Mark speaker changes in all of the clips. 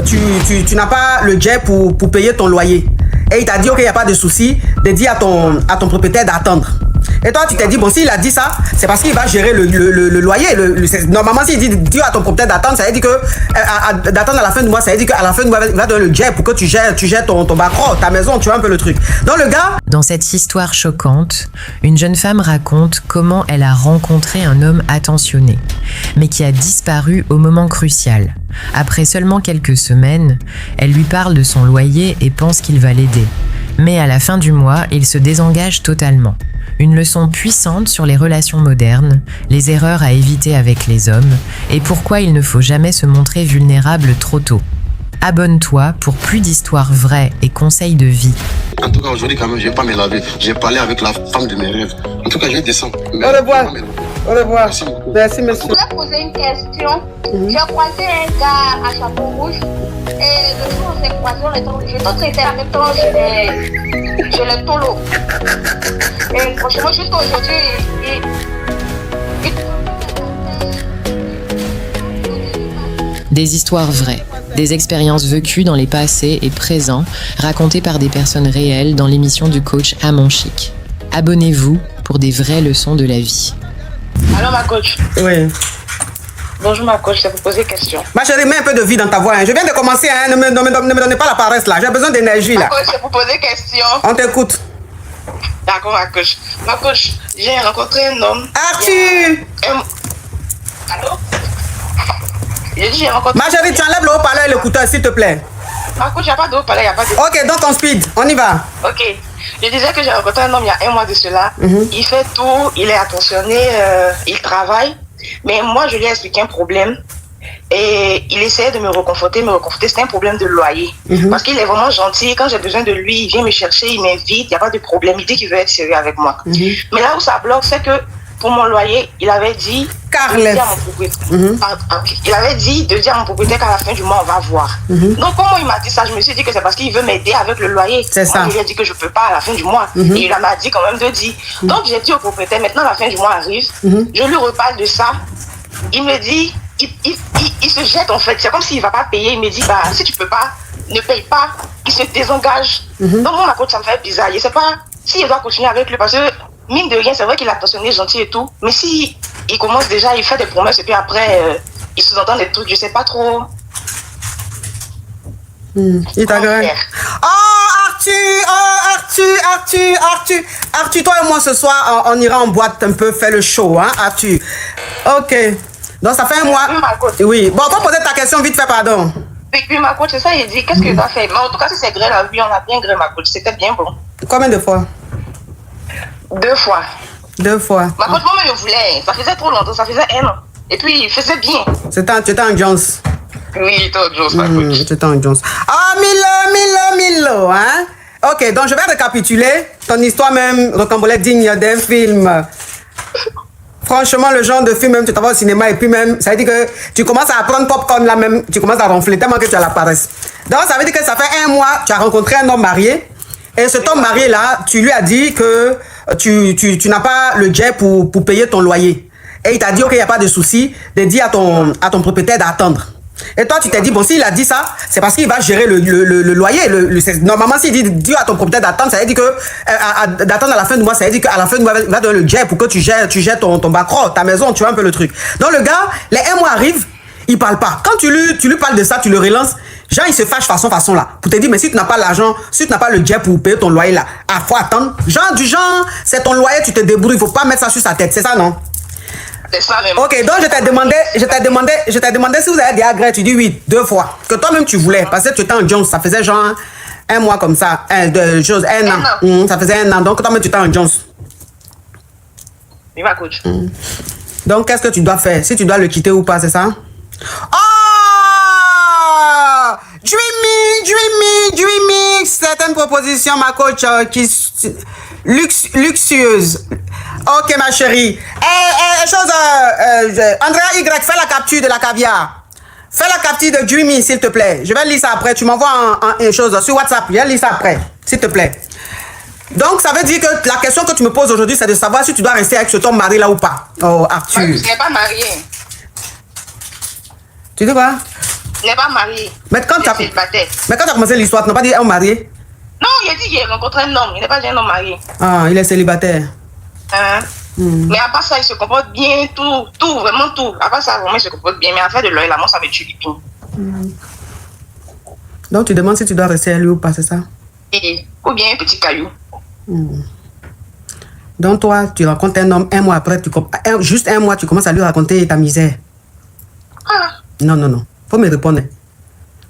Speaker 1: tu n'as pas le jet pour payer ton loyer. Et il t'a dit, ok, il n'y a pas de souci, de dire à ton propriétaire d'attendre. Et toi, tu t'es dit, bon, s'il a dit ça, c'est parce qu'il va gérer le loyer. Normalement, s'il dit à ton propriétaire d'attendre, ça veut dire que d'attendre à la fin du mois, ça veut dire qu'à la fin du mois, il va donner le jet pour que tu gères ton backroll, ta maison, tu vois un peu le truc. Donc le gars...
Speaker 2: Dans cette histoire choquante, une jeune femme raconte comment elle a rencontré un homme attentionné, mais qui a disparu au moment crucial. Après seulement quelques semaines, elle lui parle de son loyer et pense qu'il va l'aider. Mais à la fin du mois, il se désengage totalement. Une leçon puissante sur les relations modernes, les erreurs à éviter avec les hommes et pourquoi il ne faut jamais se montrer vulnérable trop tôt. Abonne-toi pour plus d'histoires vraies et conseils de vie.
Speaker 3: En tout cas, aujourd'hui, quand même, je ne vais pas me laver. J'ai parlé avec la femme de mes rêves. En tout cas, je vais descendre.
Speaker 1: Au revoir. Au revoir. Merci, merci monsieur.
Speaker 4: Je voulais poser une question. J'ai croisé un gars à chapeau rouge. Et le jour où on s'est croisé, je t'ai en même temps chez les tolos. Et franchement, juste aujourd'hui,
Speaker 2: Des histoires vraies, des expériences vécues dans les passés et présents, racontées par des personnes réelles dans l'émission du coach Amon Chic. Abonnez-vous pour des vraies leçons de la vie.
Speaker 5: Alors ma coach.
Speaker 1: Oui.
Speaker 5: Bonjour ma coach, c'est pour poser question.
Speaker 1: Ma chérie, mets un peu de vie dans ta voix. Hein. Je viens de commencer, hein. Ne me donnez pas la paresse là. J'ai besoin d'énergie là.
Speaker 5: Ma coach, c'est pour poser question.
Speaker 1: On t'écoute.
Speaker 5: D'accord ma coach. Ma coach, j'ai rencontré un homme.
Speaker 1: Arthur!
Speaker 5: Allô? J'ai rencontré...
Speaker 1: Ma chérie, tu enlèves le haut-parleur et l'écouteur s'il te plaît.
Speaker 5: Ma coach, il n'y a pas de haut-parleur, il n'y a pas de...
Speaker 1: Ok, donc on speed, on y va.
Speaker 5: Ok. Je disais que j'ai rencontré un homme il y a un mois de cela. Il fait tout, il est attentionné, il travaille. Mais moi, je lui ai expliqué un problème. Et il essayait de me reconforter. C'était un problème de loyer. Parce qu'il est vraiment gentil. Quand j'ai besoin de lui, il vient me chercher, il m'invite, il n'y a pas de problème. Il dit qu'il veut être sérieux avec moi. Mais là où ça bloque, c'est que pour mon loyer, il avait dit...
Speaker 1: Carles.
Speaker 5: Il avait dit de dire à mon propriétaire qu'à la fin du mois, on va voir. Donc, comment il m'a dit ça? Je me suis dit que c'est parce qu'il veut m'aider avec le loyer.
Speaker 1: C'est ça.
Speaker 5: Moi, je lui ai dit que je ne peux pas à la fin du mois. Et il m'a dit quand même de dire. Donc, j'ai dit au propriétaire, maintenant la fin du mois arrive. Je lui reparle de ça. Il me dit, il se jette en fait. C'est comme s'il ne va pas payer. Il me dit, bah, si tu ne peux pas, ne paye pas. Il se désengage. Donc, moi, ma coach, ça me fait bizarre. Je ne sais pas s'il doit continuer avec lui parce que, mine de rien, c'est vrai qu'il a attentionné, gentil et tout. Mais si il commence déjà, il fait des promesses et puis après, il sous-entend des trucs, je sais pas trop.
Speaker 1: Il t'agresse. Arthur, toi et moi ce soir, on ira en boîte un peu, faire le show, hein, Arthur. Ok. Donc ça fait un mois. Oui. Bon, faut poser ta question vite fait, pardon.
Speaker 5: Puis ma coach, c'est ça, il dit, qu'est-ce que tu as fait? Mais en tout cas, si c'est gré la vie, on a bien gré, ma coach. C'était bien bon.
Speaker 1: Combien de fois?
Speaker 5: 2 fois.
Speaker 1: 2 fois.
Speaker 5: Ma coach, moi, je voulais. Ça faisait trop longtemps, ça faisait 1 an. Et puis, il faisait bien.
Speaker 1: Tu étais en Jones.
Speaker 5: Oui, j'étais en Jones, ma coach.
Speaker 1: Tu étais en Jones. Ah, Milo, hein? Ok, donc je vais récapituler. Ton histoire même, rocambolesque, digne d'un film. Franchement, le genre de film, même tu t'en vas au cinéma et puis même, ça veut dire que tu commences à prendre popcorn là même, tu commences à ronfler tellement que tu as la paresse. Donc, ça veut dire que ça fait 1 mois, tu as rencontré un homme marié. Et cet homme marié là, tu lui as dit que tu n'as pas le jet pour payer ton loyer. Et il t'a dit, ok, il n'y a pas de souci, de dire à ton propriétaire d'attendre. Et toi, tu t'es dit, bon, s'il a dit ça, c'est parce qu'il va gérer le loyer. Normalement, s'il dit à ton propriétaire d'attendre, ça veut dire que d'attendre à la fin du mois, ça veut dire qu'à la fin du mois, il va donner le jet pour que tu gères ton backroll, ta maison, tu vois un peu le truc. Donc le gars, les 1 mois arrivent, il parle pas. Quand tu lui parles de ça, tu le relances, genre il se fâche façon là. Pour te dire, mais si tu n'as pas l'argent, si tu n'as pas le jet pour payer ton loyer là, faut attendre. Genre, c'est ton loyer, tu te débrouilles, il faut pas mettre ça sur sa tête, c'est ça non?
Speaker 5: C'est ça même.
Speaker 1: Ok, donc je t'ai demandé si vous avez des agrès, tu dis oui, 2 fois. Que toi-même tu voulais, parce que tu étais en Jones, ça faisait genre 1 mois comme ça, 1 an. Ça faisait 1 an, donc toi-même tu étais en Jones.
Speaker 5: Oui, ma coach.
Speaker 1: Donc qu'est-ce que tu dois faire? Si tu dois le quitter ou pas, c'est ça? Oh! Dreamy, c'est une proposition, ma coach, qui luxueuse. Ok, ma chérie. Andrea Y, fais la capture de la caviar. Fais la capture de Dreamy, s'il te plaît. Je vais lire ça après. Tu m'envoies une chose sur WhatsApp. Je vais lire ça après, s'il te plaît. Donc, ça veut dire que la question que tu me poses aujourd'hui, c'est de savoir si tu dois rester avec ce ton mari là ou pas. Oh, Arthur.
Speaker 5: Je ne suis pas mariée.
Speaker 1: Tu dis quoi?
Speaker 5: Il n'est pas marié.
Speaker 1: Mais quand
Speaker 5: Il est célibataire.
Speaker 1: tu as commencé l'histoire, tu n'as pas dit un marié?
Speaker 5: Non, il a dit qu'il a rencontré un homme. Il n'est pas un homme marié.
Speaker 1: Ah, il est célibataire.
Speaker 5: Hein? Mais à part ça, il se comporte bien, tout, vraiment tout. À part ça, vraiment, il se comporte bien. Mais à faire de l'œil, là, moi, ça me tue du tout.
Speaker 1: Donc tu demandes si tu dois rester à lui ou pas, c'est ça?
Speaker 5: Ou bien un petit caillou.
Speaker 1: Donc toi, tu rencontres un homme, un mois après, juste un mois, tu commences à lui raconter ta misère.
Speaker 5: Ah.
Speaker 1: Non. Faut me répondre.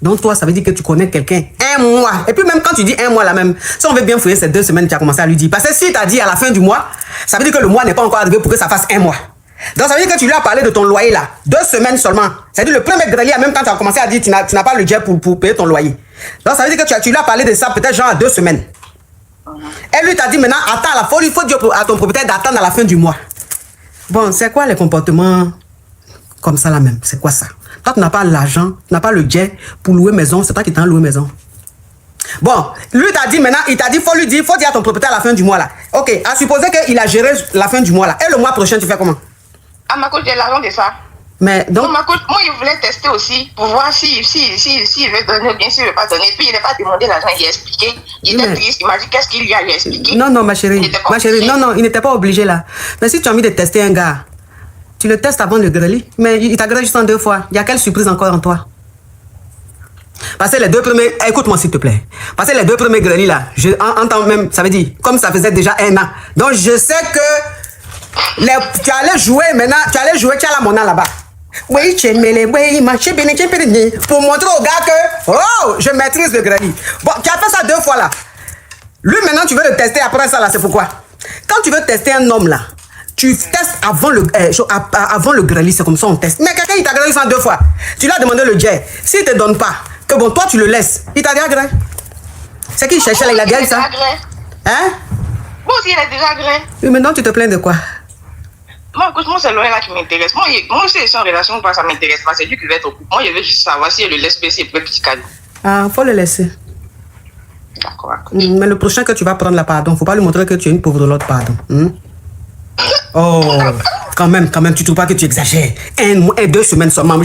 Speaker 1: Donc toi, ça veut dire que tu connais quelqu'un un mois. Et puis même quand tu dis un mois là même, si on veut bien fouiller ces 2 semaines, tu as commencé à lui dire. Parce que si tu as dit à la fin du mois, ça veut dire que le mois n'est pas encore arrivé pour que ça fasse un mois. Donc ça veut dire que tu lui as parlé de ton loyer là, 2 semaines seulement. C'est-à-dire le premier grelier, même quand tu as commencé à dire tu n'as pas le jet pour payer ton loyer. Donc ça veut dire que tu lui as parlé de ça peut-être genre à 2 semaines. Elle lui t'a dit maintenant, attends, il faut dire à ton propriétaire d'attendre à la fin du mois. Bon, c'est quoi les comportements comme ça là même? C'est quoi ça? Toi, tu n'as pas l'argent, tu n'as pas le jet pour louer maison, c'est toi qui t'en loué maison. Bon, lui t'a dit maintenant, il t'a dit, faut dire à ton propriétaire à la fin du mois là. Ok, à supposer qu'il a géré la fin du mois là. Et le mois prochain, tu fais comment?
Speaker 5: À ma cause, j'ai l'argent de ça.
Speaker 1: Mais donc.
Speaker 5: Moi, il voulait tester aussi pour voir s'il veut donner ou bien s'il ne veut pas donner. Puis il n'a pas demandé l'argent, il a expliqué. Il était triste, il m'a dit qu'est-ce qu'il lui a expliqué.
Speaker 1: Non, ma chérie, non, il n'était pas obligé là. Mais si tu as envie de tester un gars, tu le testes avant le greli. Mais il t'a greli juste en 2 fois. Il y a quelle surprise encore en toi? Parce que les 2 premiers, écoute-moi s'il te plaît. Parce que les 2 premiers grelis là, je entends même, ça veut dire, comme ça faisait déjà 1 an. Donc je sais que tu allais jouer maintenant, tu as la monnaie là-bas. Oui, pour montrer au gars que, oh, je maîtrise le greli. Bon, tu as fait ça 2 fois là. Lui maintenant, tu veux le tester après ça là, c'est pourquoi? Quand tu veux tester un homme là, tu testes avant le greli, c'est comme ça on teste. Mais quelqu'un il t'a greli ça 2 fois. Tu lui as demandé le jet. S'il te donne pas, que bon, toi tu le laisses. Il t'a déjà gré. C'est qui cherchait là, il a gré ça? Hein?
Speaker 5: Moi aussi, il a déjà gré.
Speaker 1: Oui, maintenant tu te plains de quoi?
Speaker 5: Moi, c'est l'oreille là qui m'intéresse. Moi, si c'est en relation ou pas, ça m'intéresse pas. C'est lui qui va être au couple. Moi, je veux juste savoir si elle le laisse passer pour un petit cadeau.
Speaker 1: Ah, faut le laisser.
Speaker 5: D'accord.
Speaker 1: Mais le prochain que tu vas prendre la pardon, faut pas lui montrer que tu es une pauvre de l'autre, pardon. Oh, quand même, tu trouves pas que tu exagères? 1 mois et 2 semaines seulement,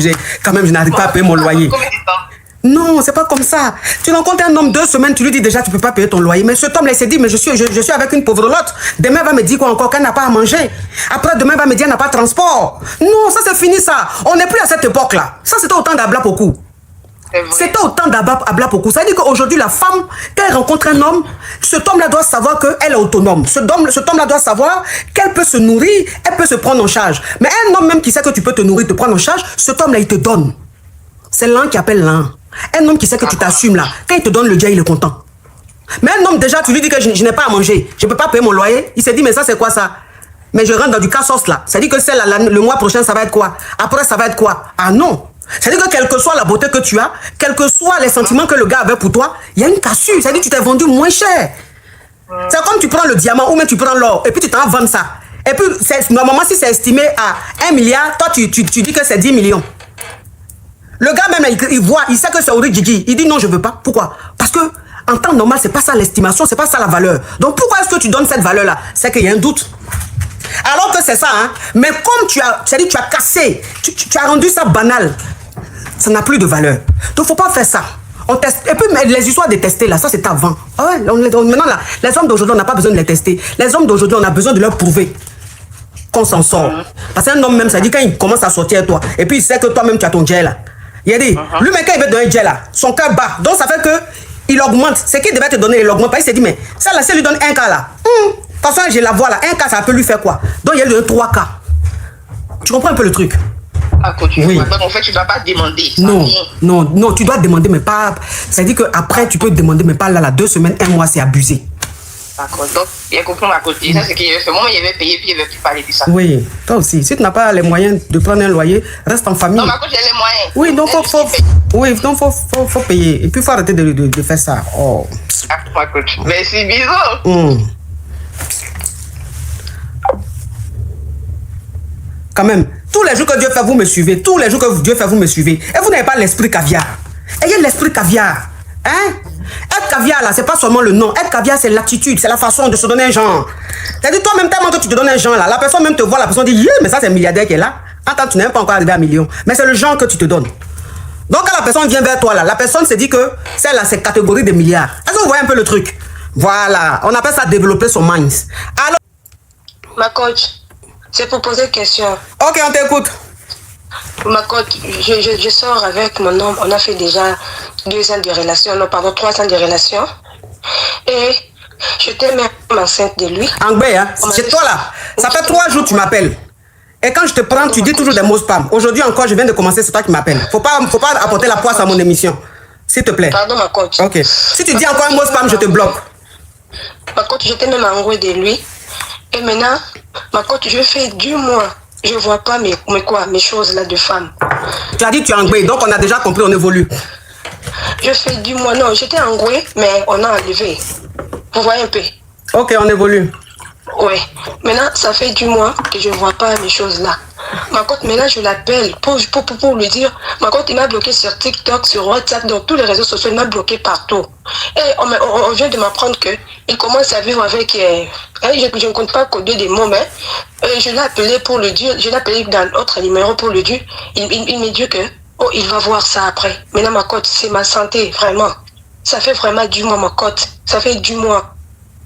Speaker 1: quand même, je n'arrive pas à payer mon loyer.
Speaker 5: Combien de temps?
Speaker 1: Non, c'est pas comme ça. Tu rencontres un homme 2 semaines, tu lui dis déjà tu peux pas payer ton loyer. Mais cet homme-là, il s'est dit, mais je suis avec une pauvre de l'autre. Demain, il va me dire quoi encore qu'elle n'a pas à manger. Après, demain, il va me dire qu'elle n'a pas de transport. Non, ça c'est fini ça. On n'est plus à cette époque-là. Ça c'était au temps d'Ablapoku. C'était au temps d'Ablapoku. Ça veut dire qu'aujourd'hui, la femme, quand elle rencontre un homme, cet homme-là doit savoir qu'elle est autonome. Cet homme-là doit savoir qu'elle peut se nourrir, elle peut se prendre en charge. Mais un homme même qui sait que tu peux te nourrir, te prendre en charge, cet homme-là, il te donne. C'est l'un qui appelle l'un. Un homme qui sait que tu t'assumes là, quand il te donne le dia, il est content. Mais un homme déjà, tu lui dis que je n'ai pas à manger, je ne peux pas payer mon loyer. Il s'est dit, mais ça c'est quoi ça? Mais je rentre dans du cassos là. Ça dit que le mois prochain, ça va être quoi? Après, ça va être quoi? Ah non! Ça dit que quelle que soit la beauté que tu as, quels que soient les sentiments que le gars avait pour toi, il y a une cassure. Ça dit que tu t'es vendu moins cher. C'est comme tu prends le diamant ou même tu prends l'or et puis tu t'en vas vendre ça. Et puis, normalement, si c'est estimé à 1 milliard, toi tu dis que c'est 10 millions. Le gars même, il voit, il sait que c'est Origigi. Il dit non, je veux pas. Pourquoi? Parce que en temps normal, c'est pas ça l'estimation, c'est pas ça la valeur. Donc pourquoi est-ce que tu donnes cette valeur-là? C'est qu'il y a un doute. Alors que c'est ça, hein. Mais comme tu as cassé, tu as rendu ça banal, ça n'a plus de valeur. Donc faut pas faire ça. On teste. Et puis les histoires de tester là, ça c'est avant. Ah ouais, maintenant là, les hommes d'aujourd'hui, on n'a pas besoin de les tester. Les hommes d'aujourd'hui, on a besoin de leur prouver qu'on s'en sort. Parce qu'un homme même, ça dit quand il commence à sortir à toi, et puis il sait que toi-même tu as ton jet là. Il a dit, lui mec quand il veut donner un jet là, son cœur bat. Donc ça fait que il augmente. C'est qu'il devait te donner, il augmente pas. Il s'est dit, mais ça là, si lui donne 1 cas là, de toute façon je la vois là, 1 cas ça peut lui faire quoi? Donc il y a eu 3 cas. Tu comprends un peu le truc?
Speaker 5: Oui. En fait, tu ne dois pas demander.
Speaker 1: Non, tu dois demander, mais pas. C'est-à-dire qu'après, tu peux demander, mais pas là, 2 semaines, 1 mois, c'est abusé.
Speaker 5: D'accord, donc, il y a compris ma côté. Ça, c'est qu'il avait fait. Moi, il avait payé, puis il ne veut plus parler de ça.
Speaker 1: Oui, toi aussi. Si tu n'as pas les moyens de prendre un loyer, reste en famille.
Speaker 5: Non, ma côté, j'ai les moyens.
Speaker 1: Oui, donc faut payer. Et puis, il faut arrêter de faire ça. Oh.
Speaker 5: Ah, ma côté. Merci, bisous.
Speaker 1: Quand même, tous les jours que Dieu fait, vous me suivez. Tous les jours que Dieu fait, vous me suivez. Et vous n'avez pas l'esprit caviar. Ayez l'esprit caviar. Hein? Être caviar, là, c'est pas seulement le nom. Être caviar, c'est l'attitude, c'est la façon de se donner un genre. C'est-à-dire, toi-même, tellement que tu te donnes un genre, là, la personne même te voit, la personne dit, yeah, mais ça, c'est un milliardaire qui est là. Attends, tu n'es même pas encore arrivé à 1 million. Mais c'est le genre que tu te donnes. Donc quand la personne vient vers toi là, la personne se dit que celle-là c'est catégorie de milliards. Est-ce que vous voyez un peu le truc? Voilà, on appelle ça développer son mind. Alors,
Speaker 6: Ma coach, c'est pour poser une question.
Speaker 1: ok, on t'écoute.
Speaker 6: Ma coach, je sors avec mon homme, on a fait déjà 2 ans de relation, non pardon, 3 ans de relation. Et j'étais même enceinte de lui.
Speaker 1: Angbé, hein, c'est toi là. Ça fait 3 jours que tu m'appelles. Et quand je te prends, tu dis toujours des mots spam. Aujourd'hui encore, je viens de commencer, c'est toi qui m'appelles. Faut pas apporter la poisse à mon émission. S'il te plaît.
Speaker 6: Pardon ma coach.
Speaker 1: Ok. Si tu dis encore un mot spam, je te bloque.
Speaker 6: Ma coach, j'étais même amoureux de lui. Et maintenant, ma coach, je fais 2 mois. Je vois pas mes choses là de femme.
Speaker 1: Tu as dit que tu es anglais, donc on a déjà compris, on évolue.
Speaker 6: Je fais 2 mois, non, j'étais anglais, mais on a enlevé. Vous voyez un peu?
Speaker 1: Ok, on évolue.
Speaker 6: Oui. Maintenant, ça fait 2 mois que je vois pas mes choses là. Ma coach, maintenant, je l'appelle pour lui dire. Ma coach, il m'a bloqué sur TikTok, sur WhatsApp, dans tous les réseaux sociaux, il m'a bloqué partout. Et on vient de m'apprendre qu'il commence à vivre avec... je ne compte pas coder des mots, mais je l'ai appelé pour le dire. Je l'ai appelé dans l'autre numéro pour le dire. Il me dit que il va voir ça après. Maintenant, ma coach, c'est ma santé, vraiment. Ça fait vraiment 2 mois, ma coach. Ça fait 2 mois.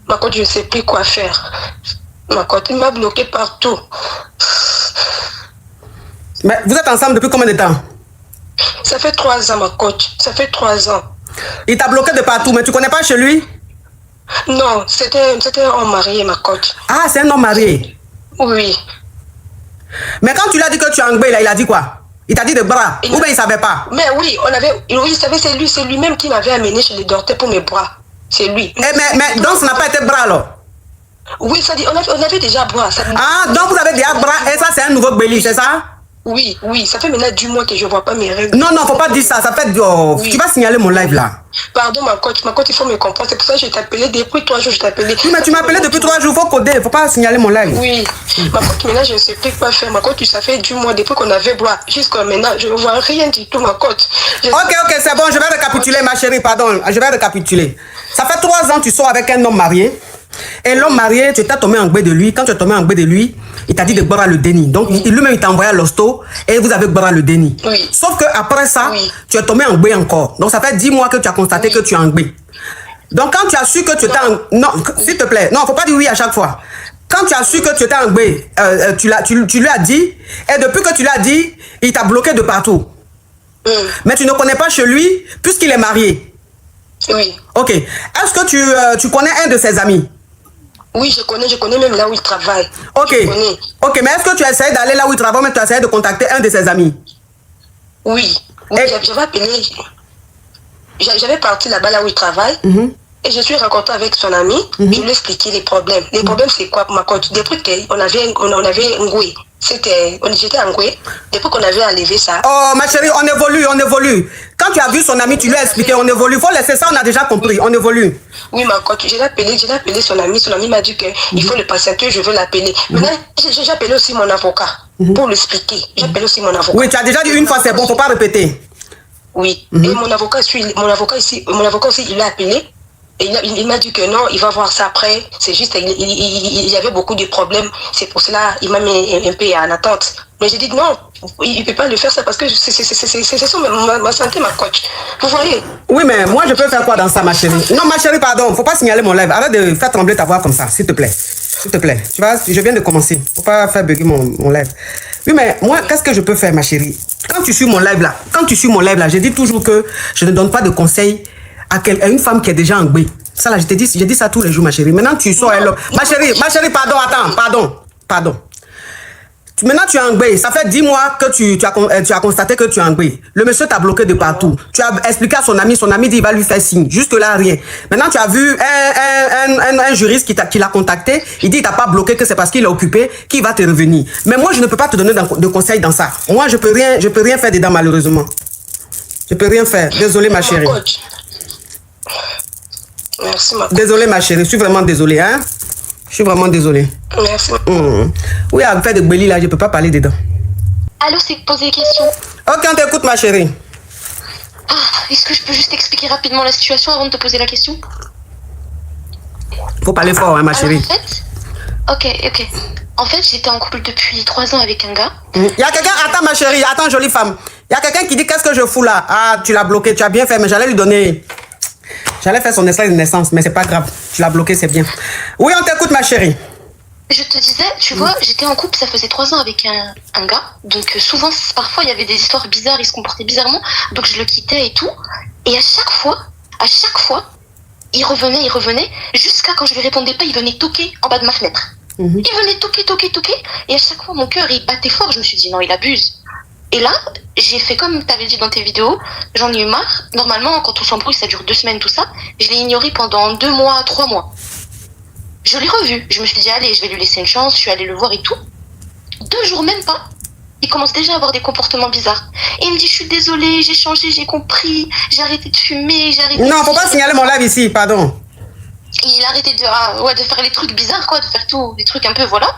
Speaker 6: Ma coach, je ne sais plus quoi faire. Ma coach, il m'a bloqué partout.
Speaker 1: Mais vous êtes ensemble depuis combien de temps?
Speaker 6: Ça fait 3 ans, ma coach. Ça fait 3 ans.
Speaker 1: Il t'a bloqué de partout, mais tu connais pas chez lui?
Speaker 6: Non, c'était un homme marié, ma coach.
Speaker 1: Ah, c'est un homme marié.
Speaker 6: Oui.
Speaker 1: Mais quand tu lui as dit que tu es anglais, là, il a dit quoi? Il t'a dit de bras, ou bien il savait pas?
Speaker 6: Mais oui, il savait, c'est lui-même qui m'avait amené chez les docteurs pour mes bras. C'est lui.
Speaker 1: Mais donc ça n'a pas été bras alors?
Speaker 6: Oui, ça dit, on avait déjà bras.
Speaker 1: Ah, donc vous avez déjà bras et ça c'est un nouveau béli, c'est ça?
Speaker 6: Oui, ça fait maintenant 2 mois que je vois pas mes règles.
Speaker 1: Non, faut pas dire ça, ça fait...
Speaker 6: Oui.
Speaker 1: Tu vas signaler mon live là.
Speaker 6: Pardon ma coach, il faut me comprendre, c'est pour ça que je t'ai appelé depuis 3 jours, je t'ai appelé.
Speaker 1: Oui, mais tu m'as appelé depuis 3 jours, faut coder, faut pas signaler mon live.
Speaker 6: Oui, ma coach, maintenant je ne sais plus quoi faire, ma coach, ça fait 2 mois depuis qu'on avait bras, jusqu'à maintenant, je ne vois rien du tout, ma coach.
Speaker 1: Ok, c'est bon, je vais récapituler ma chérie, pardon, je vais récapituler. Ça fait 3 ans que tu sors avec un homme marié. Et l'homme marié, tu t'es tombé en gré de lui. Quand tu es tombé en gré de lui, il t'a dit de boire le déni. Donc, lui-même, il t'a envoyé à l'hosto et vous avez boire le déni.
Speaker 6: Oui.
Speaker 1: Sauf qu'après ça, tu es tombé en gré encore. Donc, ça fait 10 mois que tu as constaté que tu es en gré. Donc, quand tu as su que tu étais en... Non, s'il te plaît. Non, faut pas dire oui à chaque fois. Quand tu as su que tu étais en gré, tu lui as dit. Et depuis que tu l'as dit, il t'a bloqué de partout. Mais tu ne connais pas chez lui puisqu'il est marié.
Speaker 6: Oui.
Speaker 1: Ok. Est-ce que tu connais un de ses amis?
Speaker 6: Oui, je connais même là où il travaille.
Speaker 1: Ok. Ok, mais est-ce que tu as essayé d'aller là où il travaille, mais tu as essayé de contacter un de ses amis?
Speaker 6: Oui. J'avais appelé. J'avais parti là-bas là où il travaille. Et je suis rencontrée avec son ami. Je lui ai expliqué les problèmes. Les problèmes, c'est quoi, ma coach? Depuis qu'on avait ngoué. J'étais engoué. Depuis qu'on avait enlevé ça.
Speaker 1: Oh, ma chérie, on évolue. Quand tu as vu son ami, tu lui as expliqué, on évolue. Il faut laisser ça, on a déjà compris, on évolue.
Speaker 6: Oui, ma coach, j'ai appelé son ami. Son ami m'a dit qu'il faut le patienter, je veux l'appeler. Maintenant, j'ai appelé aussi mon avocat pour l'expliquer. J'ai appelé aussi mon avocat.
Speaker 1: Oui, tu as déjà dit une fois, c'est bon, faut pas répéter.
Speaker 6: Oui. Et mon avocat aussi, il l'a appelé. Et il m'a dit que non, il va voir ça après. C'est juste, il y avait beaucoup de problèmes. C'est pour cela il m'a mis un peu en attente. Mais j'ai dit non, il ne peut pas le faire ça parce que c'est sur ma santé, ma coach. Vous voyez?
Speaker 1: Oui, mais moi, je peux faire quoi dans ça, ma chérie? Non, ma chérie, pardon, faut pas signaler mon live. Arrête de faire trembler ta voix comme ça, s'il te plaît. S'il te plaît. Tu vois, je viens de commencer. Faut pas faire bugger mon live. Oui, mais moi, qu'est-ce que je peux faire, ma chérie? Quand tu suis mon live là, je dis toujours que je ne donne pas de conseils à une femme qui est déjà en B. Ça là, j'ai dit ça tous les jours, ma chérie. Maintenant, tu sors elle. Ma chérie, pardon, attends, pardon. Maintenant, tu es en B. Ça fait 10 mois que tu as constaté que tu es en B. Le monsieur t'a bloqué de partout. Tu as expliqué à son ami dit il va lui faire signe. Jusque là, rien. Maintenant, tu as vu un juriste qui l'a contacté. Il dit il t'a pas bloqué, que c'est parce qu'il est occupé, qu'il va te revenir. Mais moi, je ne peux pas te donner de conseils dans ça. Moi, je peux rien faire dedans, malheureusement. Je peux rien faire. Désolée, ma chérie.
Speaker 6: Merci, ma coach.
Speaker 1: Désolée, ma chérie. Je suis vraiment désolée, hein. Je suis vraiment désolée.
Speaker 6: Merci.
Speaker 1: Oui, avec fait de Béli, là, je ne peux pas parler dedans.
Speaker 7: Allô, c'est poser des questions.
Speaker 1: Ok, on t'écoute, ma chérie.
Speaker 7: Ah, est-ce que je peux juste expliquer rapidement la situation avant de te poser la question?
Speaker 1: Faut parler fort, hein, ma
Speaker 7: Alors,
Speaker 1: chérie.
Speaker 7: En fait, j'étais en couple depuis 3 ans avec un gars.
Speaker 1: Il y a quelqu'un, attends, ma chérie, attends, jolie femme. Il y a quelqu'un qui dit qu'est-ce que je fous là? Ah, tu l'as bloqué, tu as bien fait, mais j'allais lui donner. J'allais faire son extrait de naissance, mais c'est pas grave. Tu l'as bloqué, c'est bien. Oui, on t'écoute, ma chérie.
Speaker 7: Je te disais, tu vois, j'étais en couple, ça faisait 3 ans avec un gars. Donc souvent, parfois, il y avait des histoires bizarres, il se comportait bizarrement. Donc je le quittais et tout. Et à chaque fois, il revenait, jusqu'à quand je lui répondais pas, il venait toquer en bas de ma fenêtre. Il venait toquer. Et à chaque fois, mon cœur, il battait fort. Je me suis dit, non, il abuse. Et là, j'ai fait comme tu avais dit dans tes vidéos, j'en ai eu marre. Normalement, quand on s'embrouille, ça dure 2 semaines, tout ça. Je l'ai ignoré pendant 2 mois, 3 mois. Je l'ai revu. Je me suis dit, allez, je vais lui laisser une chance. Je suis allée le voir et tout. 2 jours, même pas. Il commence déjà à avoir des comportements bizarres. Et il me dit, je suis désolée, j'ai changé, j'ai compris. J'ai arrêté de fumer, j'ai arrêté...
Speaker 1: Non, faut pas signaler mon live ici, pardon.
Speaker 7: Il a arrêté de faire les trucs bizarres, quoi, de faire tout, des trucs un peu, voilà.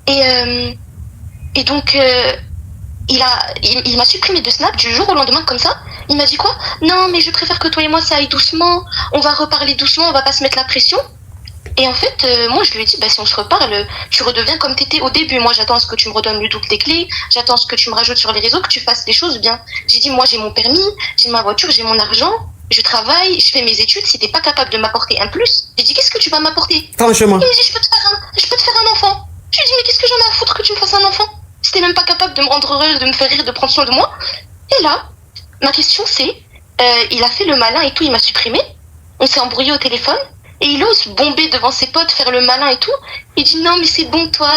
Speaker 7: Et donc... il m'a supprimé de Snap du jour au lendemain comme ça. Il m'a dit quoi? Non, mais je préfère que toi et moi ça aille doucement. On va reparler doucement, on va pas se mettre la pression. Et en fait, moi je lui ai dit, bah si on se reparle, tu redeviens comme t'étais au début. Moi j'attends à ce que tu me redonnes le double des clés. J'attends à ce que tu me rajoutes sur les réseaux, que tu fasses les choses bien. J'ai dit, moi j'ai mon permis, j'ai ma voiture, j'ai mon argent. Je travaille, je fais mes études. Si t'es pas capable de m'apporter un plus, j'ai dit, qu'est-ce que tu vas m'apporter?
Speaker 1: Franchement.
Speaker 7: Il m'a dit, je peux te faire un enfant. Je lui ai dit, mais qu'est-ce que j'en ai à foutre que tu me fasses un enfant? Si t'es même pas capable de me rendre heureuse, de me faire rire, de prendre soin de moi. Et là, ma question c'est, il a fait le malin et tout, il m'a supprimé. On s'est embrouillé au téléphone. Et il ose bomber devant ses potes, faire le malin et tout. Il dit non mais c'est bon toi,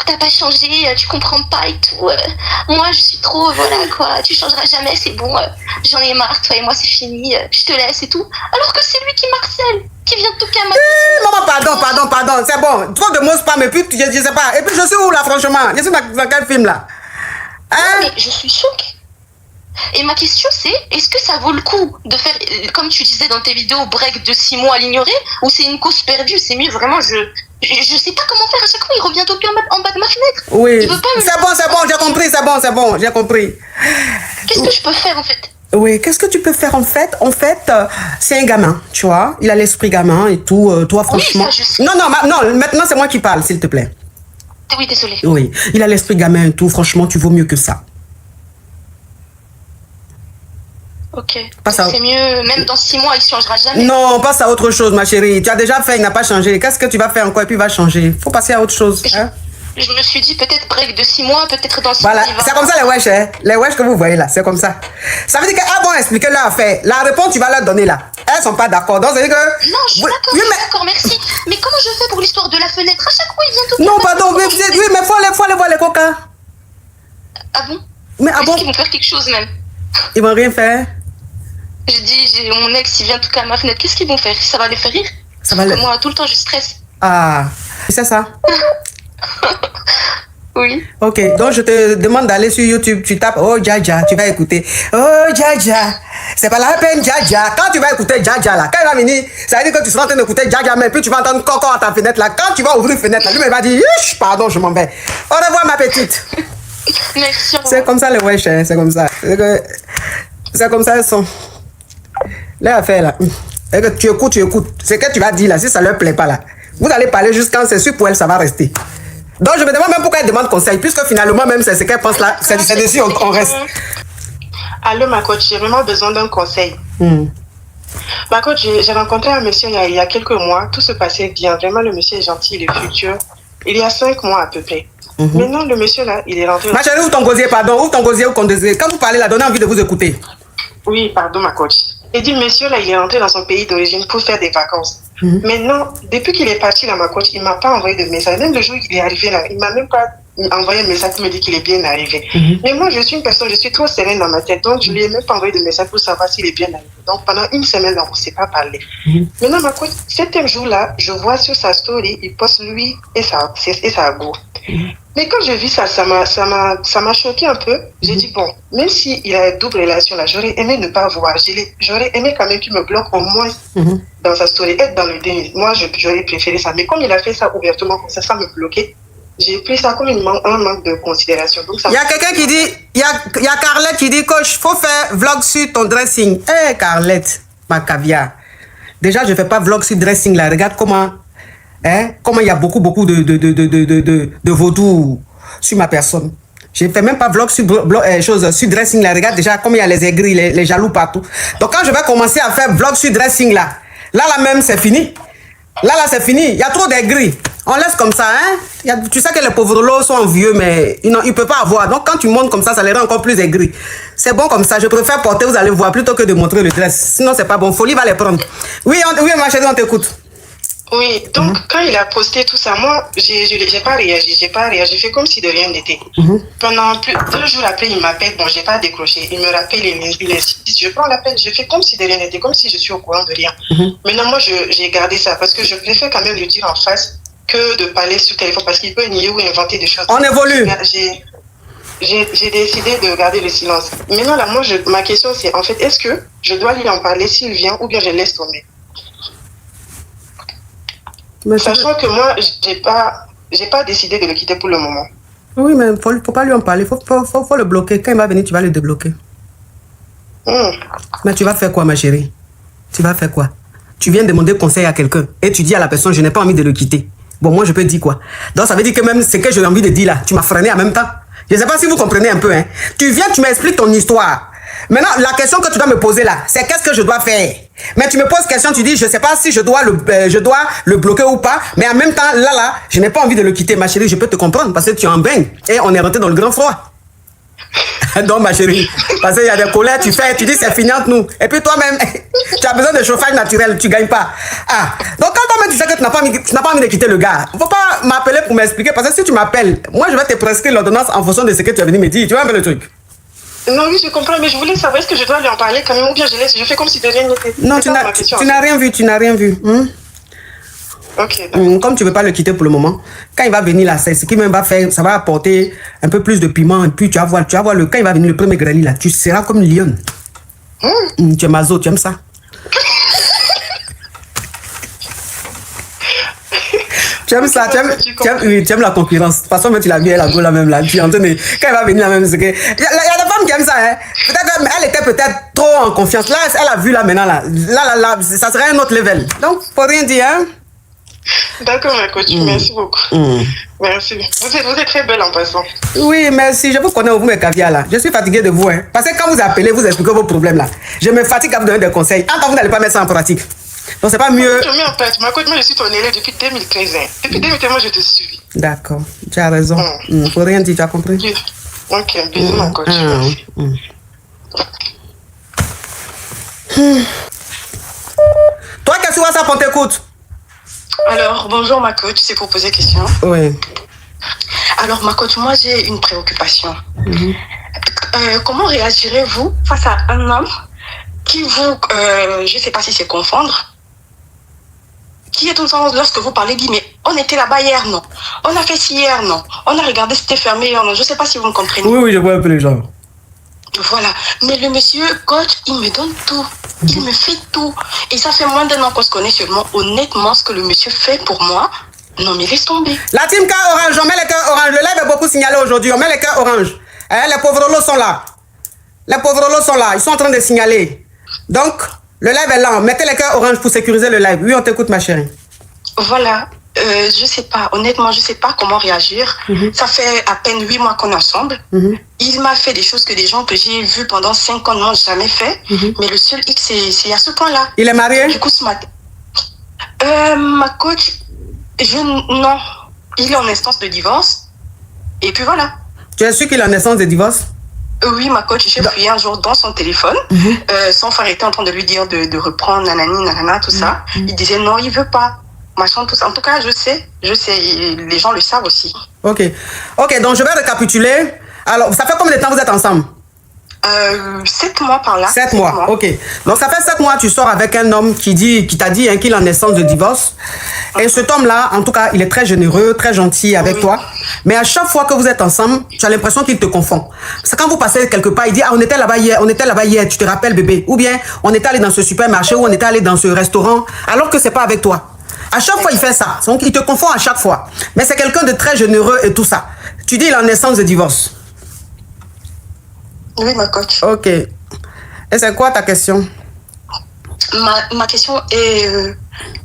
Speaker 7: t'as pas changé, tu comprends pas et tout. Moi je suis trop, voilà quoi, tu changeras jamais, c'est bon. J'en ai marre, toi et moi c'est fini, je te laisse et tout. Alors que c'est lui qui m'harcèle, qui vient toquer à ma...
Speaker 1: Maman, pardon, c'est bon. Trop de mots spam et puis je sais pas. Et puis je suis où là franchement? Je suis dans quel film là?
Speaker 7: Non, mais je suis choquée. Et ma question c'est, est-ce que ça vaut le coup de faire, comme tu disais dans tes vidéos, break de 6 mois à l'ignorer, ou c'est une cause perdue? C'est mieux, vraiment, je sais pas comment faire. À chaque fois il revient toquer en bas de ma fenêtre.
Speaker 1: Oui,
Speaker 7: Il veut pas me...
Speaker 1: c'est bon, j'ai compris, c'est bon, j'ai compris.
Speaker 7: Qu'est-ce que je peux faire en fait?
Speaker 1: Oui, qu'est-ce que tu peux faire en fait? En fait, c'est un gamin, tu vois. Il a l'esprit gamin et tout. Toi, franchement...
Speaker 7: Oui, ça, je sais.
Speaker 1: Non, maintenant c'est moi qui parle, s'il te plaît.
Speaker 7: Oui, désolé.
Speaker 1: Oui, il a l'esprit gamin et tout. Franchement, tu vaux mieux que ça.
Speaker 7: Ok.
Speaker 1: Passe à...
Speaker 7: C'est mieux, même dans 6 mois, il changera jamais.
Speaker 1: Non, passe à autre chose, ma chérie. Tu as déjà fait, il n'a pas changé. Qu'est-ce que tu vas faire encore et puis il va changer? Faut passer à autre chose. Hein?
Speaker 7: Je me suis dit peut-être break de 6 mois, peut-être dans 6
Speaker 1: voilà.
Speaker 7: mois.
Speaker 1: C'est comme ça les wesh, hein? Les wesh que vous voyez là, c'est comme ça. Ça veut dire qu'elles vont expliquer leur affaire. La réponse, tu vas leur donner là. Elles sont pas d'accord. Donc, ça veut dire que...
Speaker 7: Non, je suis d'accord,
Speaker 1: oui,
Speaker 7: d'accord, merci. Mais comment je fais pour l'histoire de la fenêtre? À chaque fois, il vient tout.
Speaker 1: Non, pardon, mais faut aller voir les coca.
Speaker 7: Ah bon?
Speaker 1: Mais ah
Speaker 7: Est-ce
Speaker 1: bon?
Speaker 7: qu'ils vont faire quelque chose même?
Speaker 1: Ils vont rien faire.
Speaker 7: Je dis, mon ex, il vient tout cas à ma fenêtre. Qu'est-ce qu'ils vont faire? Ça va les faire rire?
Speaker 1: Ça va les...
Speaker 7: Moi, tout le temps, je stresse.
Speaker 1: Ah, c'est ça?
Speaker 7: Oui.
Speaker 1: Ok, donc je te demande d'aller sur YouTube, tu tapes Oh Dja, tu vas écouter Oh Dja, c'est pas la peine Dja. Quand tu vas écouter Dja là, quand il va venir, ça veut dire que tu seras en train d'écouter Dja, mais puis tu vas entendre Coco à ta fenêtre là. Quand tu vas ouvrir la fenêtre là, lui il va dire pardon, je m'en vais. Au revoir ma petite.
Speaker 7: Merci.
Speaker 1: C'est comme ça les wesh, hein, c'est comme ça. C'est comme ça elles sont. Les affaires là. Et que tu écoutes. C'est que tu vas dire là, si ça leur plaît pas là. Vous allez parler jusqu'à c'est sûr pour elle, ça va rester. Donc je me demande même pourquoi elle demande conseil, puisque finalement même c'est ce qu'elle pense là, c'est dessus on reste.
Speaker 5: Allô ma coach, j'ai vraiment besoin d'un conseil. Ma coach, j'ai rencontré un monsieur il y a quelques mois, tout se passait bien, vraiment le monsieur est gentil, il est futur. Il y a 5 mois à peu près. Maintenant le monsieur là, il est rentré...
Speaker 1: Ma chérie, ouvre ton gosier, pardon, ouvre ton gosier ou ton désir. Quand vous parlez là, donnez envie de vous écouter.
Speaker 5: Oui, pardon ma coach. Et dit, monsieur là, il est rentré dans son pays d'origine pour faire des vacances. Maintenant, depuis qu'il est parti là, ma coach, il m'a pas envoyé de message. Même le jour où il est arrivé là, il m'a même pas envoyé un message pour me dire qu'il est bien arrivé. Mais moi, je suis une personne, je suis trop sereine dans ma tête, donc je lui ai même pas envoyé de message pour savoir s'il est bien arrivé. Donc pendant 1 semaine là, on ne s'est pas parlé. Maintenant, ma coach, 7e jour là, je vois sur sa story, il poste lui et sa go. Mais quand j'ai vu ça, ça m'a choqué un peu. J'ai dit, bon, même s'il a une double relation là, j'aurais aimé ne pas voir. J'aurais aimé quand même qu'il me bloque au moins dans sa story, être dans le déni. Moi, j'aurais préféré ça. Mais comme il a fait ça ouvertement, comme ça me bloquait, j'ai pris ça comme un manque de considération. Donc,
Speaker 1: il y a quelqu'un qui dit, il y a Carlette qui dit, coach, faut faire vlog sur ton dressing. Eh, Carlette, ma caviar. Déjà, je fais pas vlog sur dressing là. Regarde comment... Hein? Comment il y a beaucoup de vaudou sur ma personne. Je ne fais même pas vlog sur, sur dressing là. Regarde déjà comme il y a les aigris, les jaloux partout. Donc quand je vais commencer à faire vlog sur dressing là même c'est fini. Là c'est fini. Il y a trop d'aigris. On laisse comme ça, hein. Tu sais que les pauvres lots sont envieux, mais ils ne peuvent pas avoir. Donc quand tu montes comme ça les rend encore plus aigris. C'est bon comme ça. Je préfère porter, vous allez voir, plutôt que de montrer le dress. Sinon c'est pas bon. Folie va les prendre. Oui, ma chérie, on t'écoute.
Speaker 6: Oui, donc quand il a posté tout ça, moi, j'ai pas réagi, j'ai fait comme si de rien n'était. Pendant 2 jours après, il m'appelle, bon, j'ai pas décroché, il me rappelle, il insiste, je prends l'appel, je fais comme si de rien n'était, comme si je suis au courant de rien. Maintenant, moi, j'ai gardé ça, parce que je préfère quand même lui dire en face que de parler sur téléphone, parce qu'il peut nier ou inventer des choses.
Speaker 1: On évolue.
Speaker 6: J'ai décidé de garder le silence. Maintenant, là, moi, ma question, c'est, en fait, est-ce que je dois lui en parler s'il vient, ou bien je laisse tomber? Sachant que moi, j'ai pas décidé de le quitter pour le moment.
Speaker 1: Oui, mais faut pas lui en parler. Faut le bloquer. Quand il va venir, tu vas le débloquer. Mais tu vas faire quoi, ma chérie? Tu vas faire quoi? Tu viens demander conseil à quelqu'un et tu dis à la personne, je n'ai pas envie de le quitter. Bon, moi, je peux dire quoi? Donc, ça veut dire que même ce que j'ai envie de dire là, tu m'as freiné en même temps. Je ne sais pas si vous comprenez un peu, hein. Tu viens, tu m'expliques ton histoire. Maintenant, la question que tu dois me poser là, c'est qu'est-ce que je dois faire? Mais tu me poses question, tu dis, je ne sais pas si je dois le bloquer ou pas, mais en même temps, là, je n'ai pas envie de le quitter, ma chérie, je peux te comprendre, parce que tu es en bain, et on est rentré dans le grand froid. Donc, ma chérie, parce qu'il y a des colères, tu dis, c'est fini entre nous. Et puis toi-même, tu as besoin de chauffage naturel, tu ne gagnes pas. Donc quand toi-même, tu sais que tu n'as pas envie de quitter le gars, il ne faut pas m'appeler pour m'expliquer, parce que si tu m'appelles, moi, je vais te prescrire l'ordonnance en fonction de ce que tu es venu me dire. Tu vois un peu le truc?
Speaker 6: Non, oui, je comprends, mais je voulais savoir, est-ce que je dois lui en parler quand même, ou bien je fais comme si de rien n'était.
Speaker 1: Non, tu n'as rien vu, tu n'as rien vu.
Speaker 6: Ok.
Speaker 1: Comme tu ne veux pas le quitter pour le moment, quand il va venir là, c'est ce qu'il même va faire, ça va apporter un peu plus de piment, et puis tu vas voir quand il va venir le premier granit là, tu seras comme une lionne. Tu es mazo, tu aimes ça? Tu aimes ça, tu aimes la concurrence. De toute façon, tu l'as vu, elle a go là même là. Tu es en train de... Quand elle va venir là même, c'est que... Il y a des femmes qui aiment ça, hein. Peut-être qu'elle était peut-être trop en confiance. Là, elle a vu là maintenant, là, ça serait un autre level. Donc, faut rien dire, hein.
Speaker 6: D'accord, ma coach, merci beaucoup. Merci. Vous êtes très belle en passant.
Speaker 1: Oui, merci. Je vous connais, vous, mes caviars là. Je suis fatiguée de vous, hein. Parce que quand vous appelez, vous expliquez vos problèmes là. Je me fatigue à vous donner des conseils. Quand vous n'allez pas mettre ça en pratique. Donc, c'est pas mieux.
Speaker 6: Je mets en tête. Ma coach, moi, je suis ton élève depuis 2015. Hein. Depuis 2015, moi, je te suis.
Speaker 1: D'accord. Tu as raison. Faut rien dire, tu as compris?
Speaker 6: Ok, bisous, ma coach.
Speaker 1: Toi, qu'est-ce que tu vois ça pour t'écoute?
Speaker 6: Alors, bonjour, ma coach, c'est pour poser question.
Speaker 1: Oui.
Speaker 6: Alors, ma coach, moi, j'ai une préoccupation. Comment réagirez-vous face à un homme qui vous, je ne sais pas si c'est confondre, qui est tout le temps, lorsque vous parlez, dit, mais on était là-bas hier, non? On a fait ci hier, non? On a regardé, c'était fermé hier, non? Je ne sais pas si vous me comprenez.
Speaker 1: Oui, je vois un peu les gens.
Speaker 6: Voilà. Mais le monsieur coach, il me donne tout. Il me fait tout. Et ça fait moins d'1 an qu'on se connaît seulement. Honnêtement, ce que le monsieur fait pour moi, non mais laisse tomber.
Speaker 1: La team K orange, on met les cœurs orange. Le live est beaucoup signalé aujourd'hui. On met les cœurs orange. Les pauvres lots sont là. Les pauvres lots sont là. Ils sont en train de signaler. Donc, le live est là. Mettez les cœurs orange pour sécuriser le live. Oui, on t'écoute, ma chérie.
Speaker 6: Voilà. Je sais pas, honnêtement, je sais pas comment réagir. Ça fait à peine 8 mois qu'on est ensemble. Il m'a fait des choses que des gens que j'ai vus pendant 5 ans n'ont jamais fait. Mais le seul X, c'est à ce point-là.
Speaker 1: Il est marié?
Speaker 6: Du coup, ce matin, ma coach, non, il est en instance de divorce. Et puis voilà.
Speaker 1: Tu es sûr qu'il est en instance de divorce?
Speaker 6: Oui, ma coach, j'ai fouillé un jour dans son téléphone. Son frère était en train de lui dire de reprendre nanani, nanana, tout ça. Il disait non, il veut pas. Machin, tout ça. En tout cas, je sais, les gens le savent aussi. Ok,
Speaker 1: donc je vais récapituler. Alors, ça fait combien de temps vous êtes ensemble?
Speaker 6: 7 mois par là.
Speaker 1: 7 mois, ok. Donc ça fait 7 mois, tu sors avec un homme qui t'a dit qu'il est en naissance de divorce. Et cet homme-là, en tout cas, il est très généreux, très gentil avec toi. Mais à chaque fois que vous êtes ensemble, tu as l'impression qu'il te confond. C'est quand vous passez quelque part, il dit, on était là-bas hier, tu te rappelles bébé? Ou bien, on était allé dans ce supermarché ou on était allé dans ce restaurant, alors que c'est pas avec toi. À chaque fois, il fait ça. Donc, il te confond à chaque fois. Mais c'est quelqu'un de très généreux et tout ça. Tu dis, il est en naissance de divorce.
Speaker 6: Oui, ma coach.
Speaker 1: Ok. Et c'est quoi ta question?
Speaker 6: Ma question est,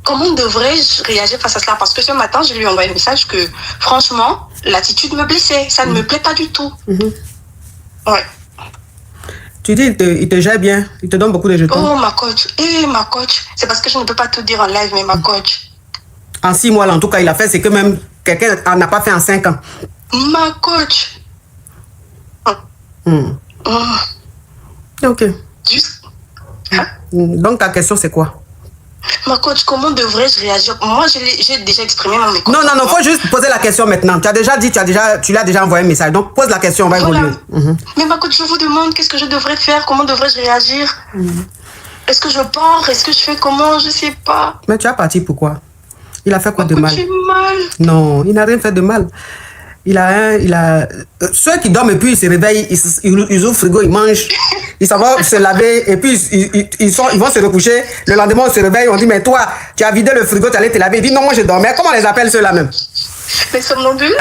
Speaker 6: comment devrais-je réagir face à cela? Parce que ce matin, je lui ai envoyé un message que, franchement, l'attitude me blessait. Ça ne me plaît pas du tout. Ouais.
Speaker 1: Tu dis, il te gère bien, il te donne beaucoup de jetons.
Speaker 6: Oh, ma coach. Ma coach. C'est parce que je ne peux pas tout dire en live, mais ma coach.
Speaker 1: En 6 mois, là, en tout cas, il a fait, c'est que même quelqu'un n'en a pas fait en 5 ans.
Speaker 6: Ma coach.
Speaker 1: Ok.
Speaker 6: Juste.
Speaker 1: Donc, ta question, c'est quoi?
Speaker 6: Ma coach, comment devrais-je réagir? Moi, j'ai déjà exprimé mon mécontentement.
Speaker 1: Non, faut juste poser la question maintenant. Tu as déjà dit, tu l'as déjà envoyé un message. Donc, pose la question, on va évoluer.
Speaker 6: Mais ma coach, je vous demande qu'est-ce que je devrais faire? Comment devrais-je réagir? Est-ce que je pars? Est-ce que je fais comment? Je sais pas.
Speaker 1: Mais tu as parti pourquoi? Il a fait quoi de
Speaker 6: Ma
Speaker 1: mal?
Speaker 6: coach, j'ai mal.
Speaker 1: Non, il n'a rien fait de mal. Ceux qui dorment et puis ils se réveillent, ils ouvrent le frigo, ils mangent, ils s'en vont se laver et puis ils vont se recoucher. Le lendemain, on se réveille, on dit, mais toi, tu as vidé le frigo, tu allais te laver. Il dit, non, moi je dormais. Comment on les appelle ceux-là même?
Speaker 6: Les somnambules?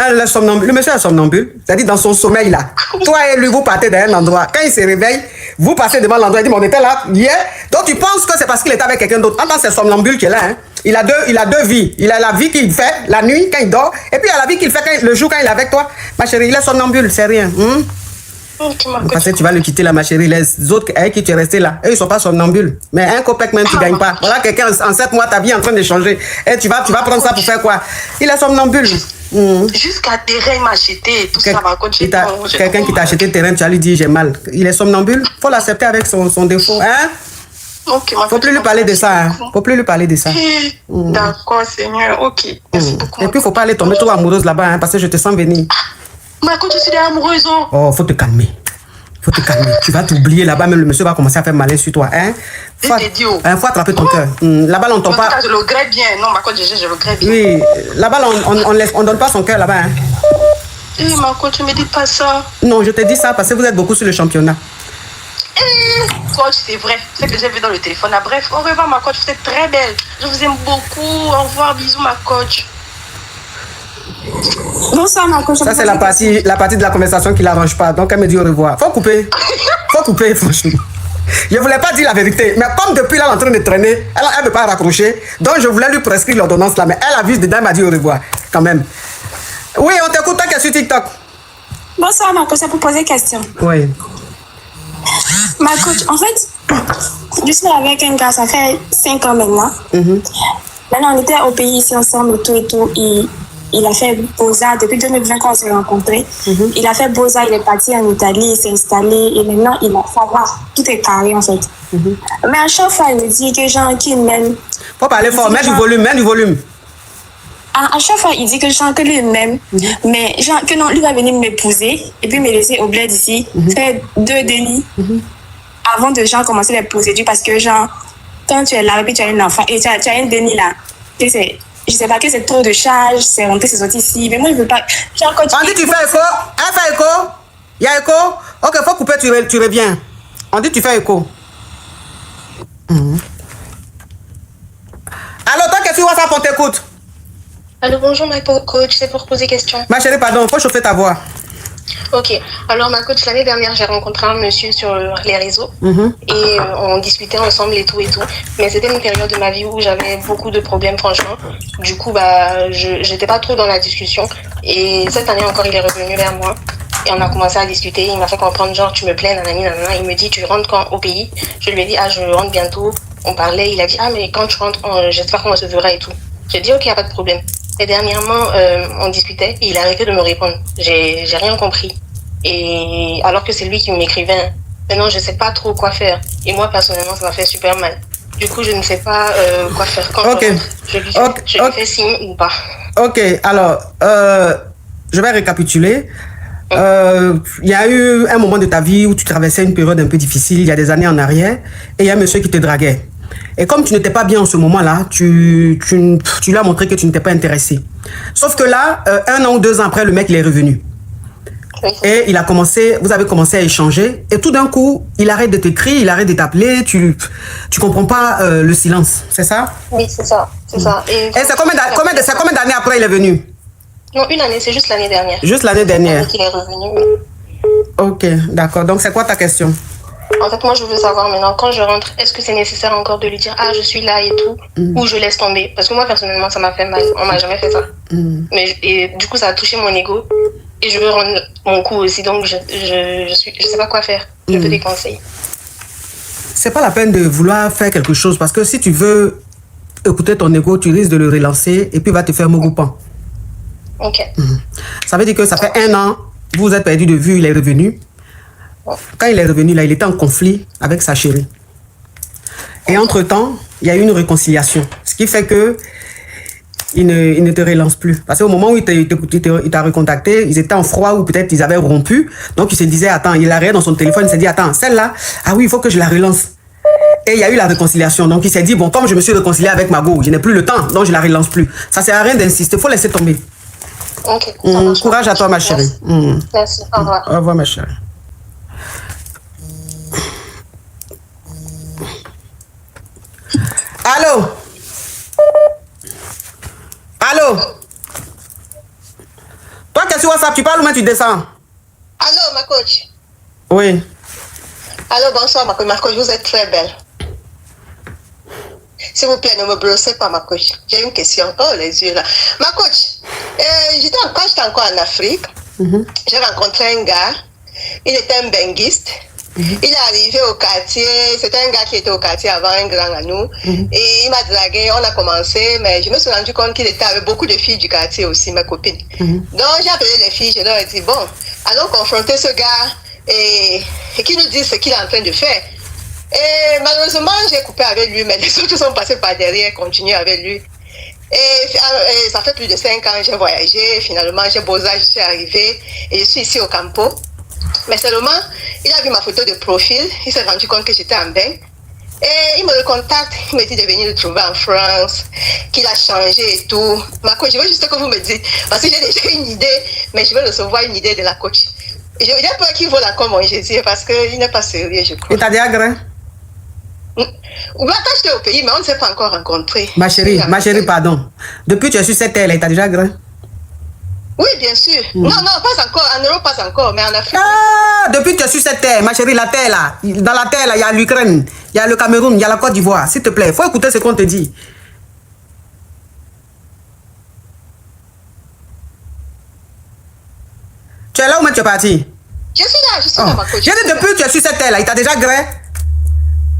Speaker 1: Le monsieur est somnambule, c'est-à-dire dans son sommeil là. Toi et lui, vous partez d'un endroit. Quand il se réveille, vous passez devant l'endroit. Il dit, mais on était là hier. Donc tu penses que c'est parce qu'il était avec quelqu'un d'autre. En tant que c'est somnambule qui est là, hein. Il a deux vies. Il a la vie qu'il fait la nuit quand il dort, et puis il a la vie qu'il fait le jour quand il est avec toi. Ma chérie, il est somnambule, c'est rien. Parce que tu vas le quitter là, ma chérie. Les autres avec qui tu es resté là, eux, ils sont pas somnambules. Mais un copec même, tu gagnes pas. Voilà quelqu'un en 7 mois, ta vie est en train de changer. Et tu vas prendre ça pour faire quoi? Il est somnambule.
Speaker 6: Jusqu'à terrain, il m'a acheté et tout ça va continuer.
Speaker 1: Quelqu'un qui t'a acheté le terrain, tu as lui dit j'ai mal. Il est somnambule, faut l'accepter avec son défaut. Hein?
Speaker 6: Okay,
Speaker 1: faut plus lui parler de ça. Hein? Faut plus lui parler de ça.
Speaker 6: D'accord, Seigneur. Ok. Merci beaucoup.
Speaker 1: Et puis, faut pas aller tomber trop amoureuse là-bas, hein, parce que je te sens venir.
Speaker 6: Mais quand je suis amoureuse,
Speaker 1: oh, faut te calmer. Faut te calmer. Tu vas t'oublier là-bas, même le monsieur va commencer à faire malin sur toi. Hein? Faut attraper ton cœur. Là-bas, on tombe pas.
Speaker 6: Je le regrette bien. Non, ma coach, je le regrette bien.
Speaker 1: Oui, là-bas, on donne pas son cœur là-bas. Hein?
Speaker 6: Ma coach, ne me dis pas ça.
Speaker 1: Non, je te dis ça parce que vous êtes beaucoup sur le championnat.
Speaker 6: Coach, c'est vrai. C'est que j'ai vu dans le téléphone. Ah, bref, au revoir, ma coach. Vous êtes très belle. Je vous aime beaucoup. Au revoir, bisous, ma coach.
Speaker 8: Bonsoir, ma coach.
Speaker 1: Ça, c'est la partie de la conversation qui l'arrange pas. Donc, elle me dit au revoir. Faut couper, franchement. Je voulais pas dire la vérité. Mais comme depuis là, elle est en train de traîner, elle ne veut pas raccrocher. Donc, je voulais lui prescrire l'ordonnance là. Mais elle a vu dedans, elle m'a dit au revoir. Quand même. Oui, on t'écoute. Toi qui es sur TikTok.
Speaker 8: Bonsoir, ma coach. C'est pour poser question.
Speaker 1: Oui.
Speaker 8: Ma coach, en fait, je suis avec un gars, ça fait 5 ans maintenant. Maintenant, on était au pays ici ensemble et tout. Il a fait Beaux-Arts depuis 2020 quand on s'est rencontrés. Il a fait Beaux-Arts, il est parti en Italie, il s'est installé et maintenant, ça va. Tout est carré en fait. Mais à chaque fois, il me dit que genre, qu'il m'aime.
Speaker 1: Faut parler fort, mets du volume.
Speaker 8: À chaque fois, il dit que genre, que lui m'aime, mais genre, que non, lui va venir m'épouser et puis me laisser au bled ici, faire 2 dénis avant de genre commencer les procédures parce que genre, quand tu es là et puis tu as un enfant et tu as un déni là, que c'est, je sais pas, que c'est trop de charge, c'est rentré, c'est sorti ici, mais moi je veux pas. Genre, quand
Speaker 1: on dit tu fais écho, elle fait écho, il y a écho, ok, faut couper, tu reviens. On dit tu fais écho. Alors, toi, qu'est-ce que tu vois ça pour t'écoute?
Speaker 7: Allô, bonjour ma coach, c'est pour poser question.
Speaker 1: Ma chérie, pardon, faut chauffer ta voix.
Speaker 7: Ok, alors ma coach, l'année dernière, j'ai rencontré un monsieur sur les réseaux et on discutait ensemble et tout. Mais c'était une période de ma vie où j'avais beaucoup de problèmes, franchement. Du coup, j'étais pas trop dans la discussion. Et cette année encore, il est revenu vers moi et on a commencé à discuter. Il m'a fait comprendre, genre, tu me plais, nanani, nanana. Il me dit, tu rentres quand au pays? Je lui ai dit, je rentre bientôt. On parlait, il a dit, mais quand tu rentres, j'espère qu'on se verra et tout. J'ai dit, ok, y a pas de problème. Et dernièrement, on discutait et il a arrêté de me répondre. J'ai rien compris. Et alors que c'est lui qui m'écrivait. Maintenant, je sais pas trop quoi faire. Et moi, personnellement, ça m'a fait super mal. Du coup, je ne sais pas quoi faire. Quand je lui fais signe ou pas. Ok,
Speaker 1: alors, je vais récapituler. Il y a eu un moment de ta vie où tu traversais une période un peu difficile, il y a des années en arrière, et il y a un monsieur qui te draguait. Et comme tu n'étais pas bien en ce moment-là, tu lui as montré que tu n'étais pas intéressé. Sauf que là, 1 an ou 2 ans après, le mec, il est revenu. Et vous avez commencé à échanger. Et tout d'un coup, il arrête de t'écrire, il arrête de t'appeler. Tu comprends pas le silence, c'est ça?
Speaker 7: Oui, c'est ça. Et
Speaker 1: c'est combien d'années après il est venu?
Speaker 7: Non, 1 année, c'est juste l'année dernière.
Speaker 1: Juste l'année dernière.
Speaker 7: Il est revenu.
Speaker 1: Ok, d'accord. Donc, c'est quoi ta question?
Speaker 7: En fait, moi, je veux savoir maintenant, quand je rentre, est-ce que c'est nécessaire encore de lui dire, ah, je suis là et tout, ou je laisse tomber? Parce que moi, personnellement, ça m'a fait mal. On m'a jamais fait ça. Mais, et du coup, ça a touché mon ego. Et je veux rendre mon coup aussi, donc je sais pas quoi faire. Je veux des conseils.
Speaker 1: C'est pas la peine de vouloir faire quelque chose, parce que si tu veux écouter ton ego, tu risques de le relancer et puis il va te faire mogoupant.
Speaker 7: Ok.
Speaker 1: Ça veut dire que ça fait 1 an, vous vous êtes perdu de vue, il est revenu. Quand il est revenu, là, il était en conflit avec sa chérie. Et entre-temps, il y a eu une réconciliation. Ce qui fait que il ne te relance plus. Parce qu'au moment où il t'a recontacté, ils étaient en froid ou peut-être ils avaient rompu. Donc il se disait, attends, il a rien dans son téléphone, il s'est dit, attends, celle-là, ah oui, il faut que je la relance. Et il y a eu la réconciliation. Donc il s'est dit, bon, comme je me suis réconcilié avec Margot, je n'ai plus le temps, donc je la relance plus. Ça ne sert à rien d'insister, il faut laisser tomber.
Speaker 7: Ok.
Speaker 1: Courage à toi, ma chérie.
Speaker 7: Merci. Au revoir.
Speaker 1: Au revoir, ma chérie. Allô? Allô? Toi qui es sur WhatsApp, tu parles ou même tu descends?
Speaker 6: Allô, ma coach.
Speaker 1: Oui.
Speaker 6: Allô, bonsoir, ma coach. Ma coach, vous êtes très belle. S'il vous plaît, ne me brossez pas, ma coach. J'ai une question. Oh, les yeux là. Ma coach, quand j'étais encore en Afrique, j'ai rencontré un gars. Il était un benguiste. Il est arrivé au quartier, c'était un gars qui était au quartier avant, un grand à nous, et il m'a dragué, on a commencé, mais je me suis rendu compte qu'il était avec beaucoup de filles du quartier aussi, mes copines. Donc j'ai appelé les filles, je leur ai dit, bon, allons confronter ce gars et qu'il nous dise ce qu'il est en train de faire. Et malheureusement, j'ai coupé avec lui, mais les autres sont passés par derrière, continué avec lui. Et ça fait plus de 5 ans, j'ai voyagé, finalement j'ai Beaux-Arts, je suis arrivée, et je suis ici au Campo. Mais seulement, il a vu ma photo de profil, il s'est rendu compte que j'étais en bain. Et il me recontacte, il me dit de venir le trouver en France, qu'il a changé et tout. Ma coach, je veux juste que vous me dites, parce que j'ai déjà une idée, mais je veux recevoir une idée de la coach. J'ai peur qu'il vole encore mon Jésus, parce qu'il n'est pas sérieux, je crois.
Speaker 1: Et t'as des agrès?
Speaker 6: Quand j'étais au pays, mais on ne s'est pas encore rencontrés.
Speaker 1: Ma chérie, pardon. Depuis que tu es sur cette terre, il t'a déjà agré?
Speaker 6: Oui, bien sûr. Non, pas encore. En Europe, pas encore, mais en Afrique.
Speaker 1: Ah, depuis que tu es sur cette terre, ma chérie, la terre là, dans la terre là, il y a l'Ukraine, il y a le Cameroun, il y a la Côte d'Ivoire. S'il te plaît, il faut écouter ce qu'on te dit. Tu es là ou même tu es parti?
Speaker 6: Je suis là, ma coach.
Speaker 1: J'ai dit depuis que tu es sur cette terre là, il t'a déjà gré?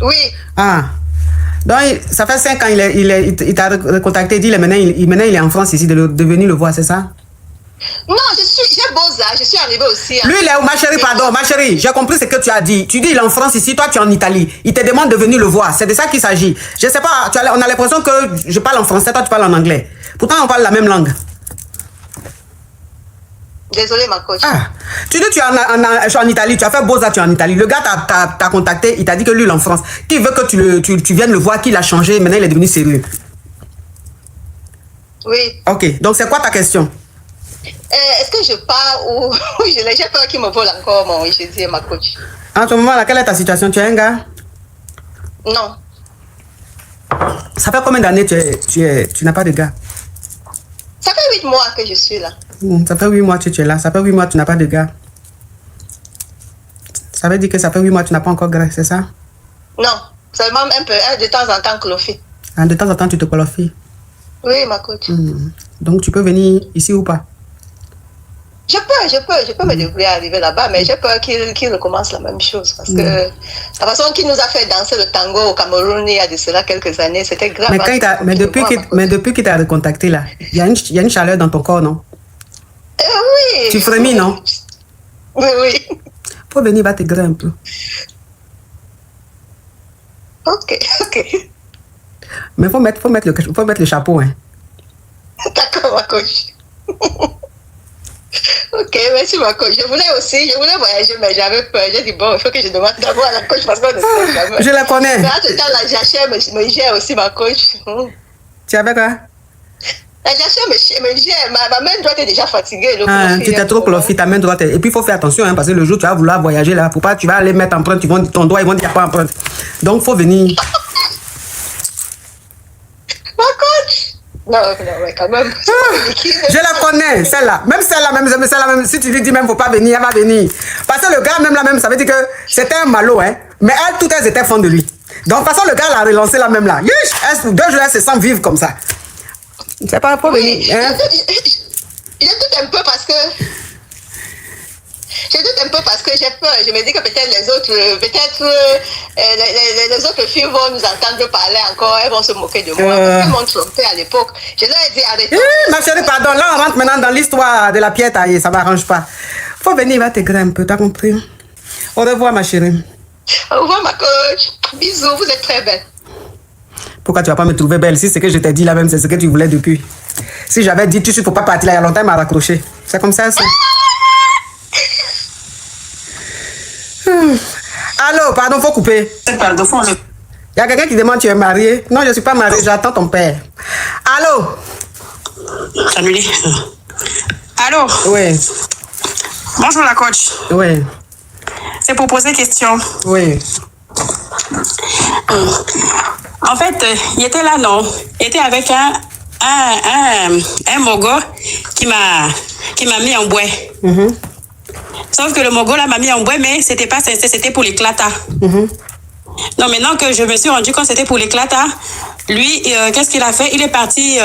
Speaker 6: Oui.
Speaker 1: Ah. Donc, ça fait 5 ans, il t'a recontacté, il dit maintenant il est en France ici, de venir le voir, c'est ça?
Speaker 6: Non, j'ai Beaux-Arts, je suis arrivée aussi.
Speaker 1: Lui, il est où, ma chérie, pardon, ma chérie, j'ai compris ce que tu as dit. Tu dis il est en France ici, toi tu es en Italie. Il te demande de venir le voir, c'est de ça qu'il s'agit. Je sais pas, on a l'impression que je parle en français, toi tu parles en anglais. Pourtant, on parle la même langue.
Speaker 6: Désolée, ma coach.
Speaker 1: Ah, tu dis tu es en Italie, tu as fait Beaux-Arts, tu es en Italie. Le gars t'a contacté, il t'a dit que lui, il est en France. Qu'il veut que tu viennes le voir, qu'il a changé, maintenant il est devenu sérieux.
Speaker 6: Oui.
Speaker 1: Ok, donc c'est quoi ta question?
Speaker 6: Est-ce que je pars ou j'ai peur qu'il me vole encore mon jeudi, ma coach?
Speaker 1: En ce moment-là, quelle est ta situation? Tu es un gars?
Speaker 6: Non.
Speaker 1: Ça fait combien d'années tu n'as pas de gars?
Speaker 6: Ça fait 8 mois que je suis là.
Speaker 1: Ça fait 8 mois que tu es là. Ça fait 8 mois que tu n'as pas de gars. Ça veut dire que ça fait 8 mois que tu n'as pas encore gré, c'est ça?
Speaker 6: Non, seulement un peu, de temps en temps, clophy.
Speaker 1: Ah, de temps en temps, tu te qualifies?
Speaker 6: Oui, ma coach.
Speaker 1: Donc, tu peux venir ici ou pas?
Speaker 6: Je peux me débrouiller à arriver là-bas, mais j'ai peur qu'il recommence la même chose. Parce que la façon qu'il nous a fait danser le tango au Cameroun il y a de cela quelques années, c'était grave.
Speaker 1: Mais depuis qu'il t'a recontacté là, il y a une chaleur dans ton corps, non?
Speaker 6: Oui.
Speaker 1: Tu frémis, non?
Speaker 6: Oui.
Speaker 1: Faut venir, va te griller un peu.
Speaker 6: Ok.
Speaker 1: Mais faut mettre le chapeau, hein.
Speaker 6: D'accord, ma coach. Ok, merci ma coach. Je voulais voyager, mais j'avais peur. J'ai dit, bon, il faut que je demande d'abord à la coach parce qu'on ne sait jamais.
Speaker 1: Je la connais.
Speaker 6: Mais en tout temps, la jachère me gère aussi, ma coach.
Speaker 1: Tu avais quoi?
Speaker 6: La jachère me gère. Ma main droite est déjà fatiguée.
Speaker 1: Tu t'es trop clophy, ta main droite. Et puis, il faut faire attention, hein, parce que le jour où tu vas vouloir voyager, là, faut pas, tu vas aller mettre empreinte, ton doigt, ils vont dire qu'il n'y a pas empreinte. Donc, il faut venir.
Speaker 6: Ma coach! Non, mais quand même.
Speaker 1: Je la connais, celle-là. Même celle-là, même, si tu lui dis même, faut pas venir, elle va venir. Parce que le gars, même là, même, ça veut dire que c'était un malo, hein. Mais elles, toutes elles étaient fans de lui. Donc, de toute façon, le gars l'a relancé là même là. Yush, 2 jours, elle se sent vivre comme ça. C'est pas pour venir. Hein?
Speaker 6: Je doute un peu parce que... Je doute un peu parce que j'ai peur. Je me dis que peut-être les autres filles vont nous entendre parler encore. Elles vont se moquer de moi. Elles m'ont trompé à l'époque. Je leur ai dit arrêtez.
Speaker 1: Ma chérie, pardon. Là, on rentre maintenant dans l'histoire de la pièce taillée. Ça ne m'arrange pas. Faut venir, il va t'aigrer un peu. T'as compris? Au revoir, ma chérie.
Speaker 6: Au revoir, ma coach. Bisous, vous êtes très belle.
Speaker 1: Pourquoi tu vas pas me trouver belle? Si c'est ce que je t'ai dit là même, c'est ce que tu voulais depuis. Si j'avais dit tout de suite, faut pas partir là, il y a longtemps, il m'a raccroché. C'est comme ça, c'est. Allô, pardon, faut couper.
Speaker 6: Pardon, faut...
Speaker 1: Il y a quelqu'un qui demande tu es marié. Non, je ne suis pas mariée, j'attends ton père. Allô?
Speaker 9: Annulé. Allô?
Speaker 1: Oui.
Speaker 9: Bonjour la coach.
Speaker 1: Oui.
Speaker 9: C'est pour poser question.
Speaker 1: Oui.
Speaker 9: En fait, il était là, non? Il était avec un mogo qui m'a mis en bouée. Sauf que le mogo là m'a mis en bouée, mais c'était pas sincère, c'était pour l'éclata. Non, maintenant que je me suis rendu compte c'était pour l'éclata, lui, qu'est-ce qu'il a fait? Il est parti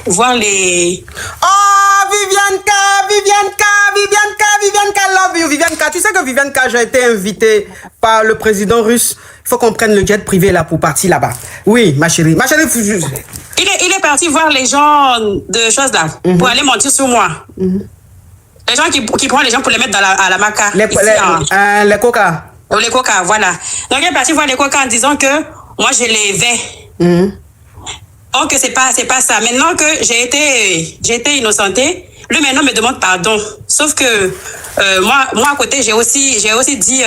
Speaker 9: voir les...
Speaker 1: Oh, Vivianka, love you, Vivianka. Tu sais que Vivianka, j'ai été invitée par le président russe. Il faut qu'on prenne le jet privé là pour partir là-bas. Oui, ma chérie. Ma chérie,
Speaker 9: il est parti voir les gens de choses là, pour aller mentir sur moi. Les gens qui prennent les gens pour les mettre à la maca.
Speaker 1: Les coca.
Speaker 9: Les coca, voilà. Donc il est parti voir les coca en disant que moi je les vais. Donc c'est pas ça. Maintenant que j'ai été innocentée, lui maintenant me demande pardon. Sauf que moi à côté j'ai aussi dit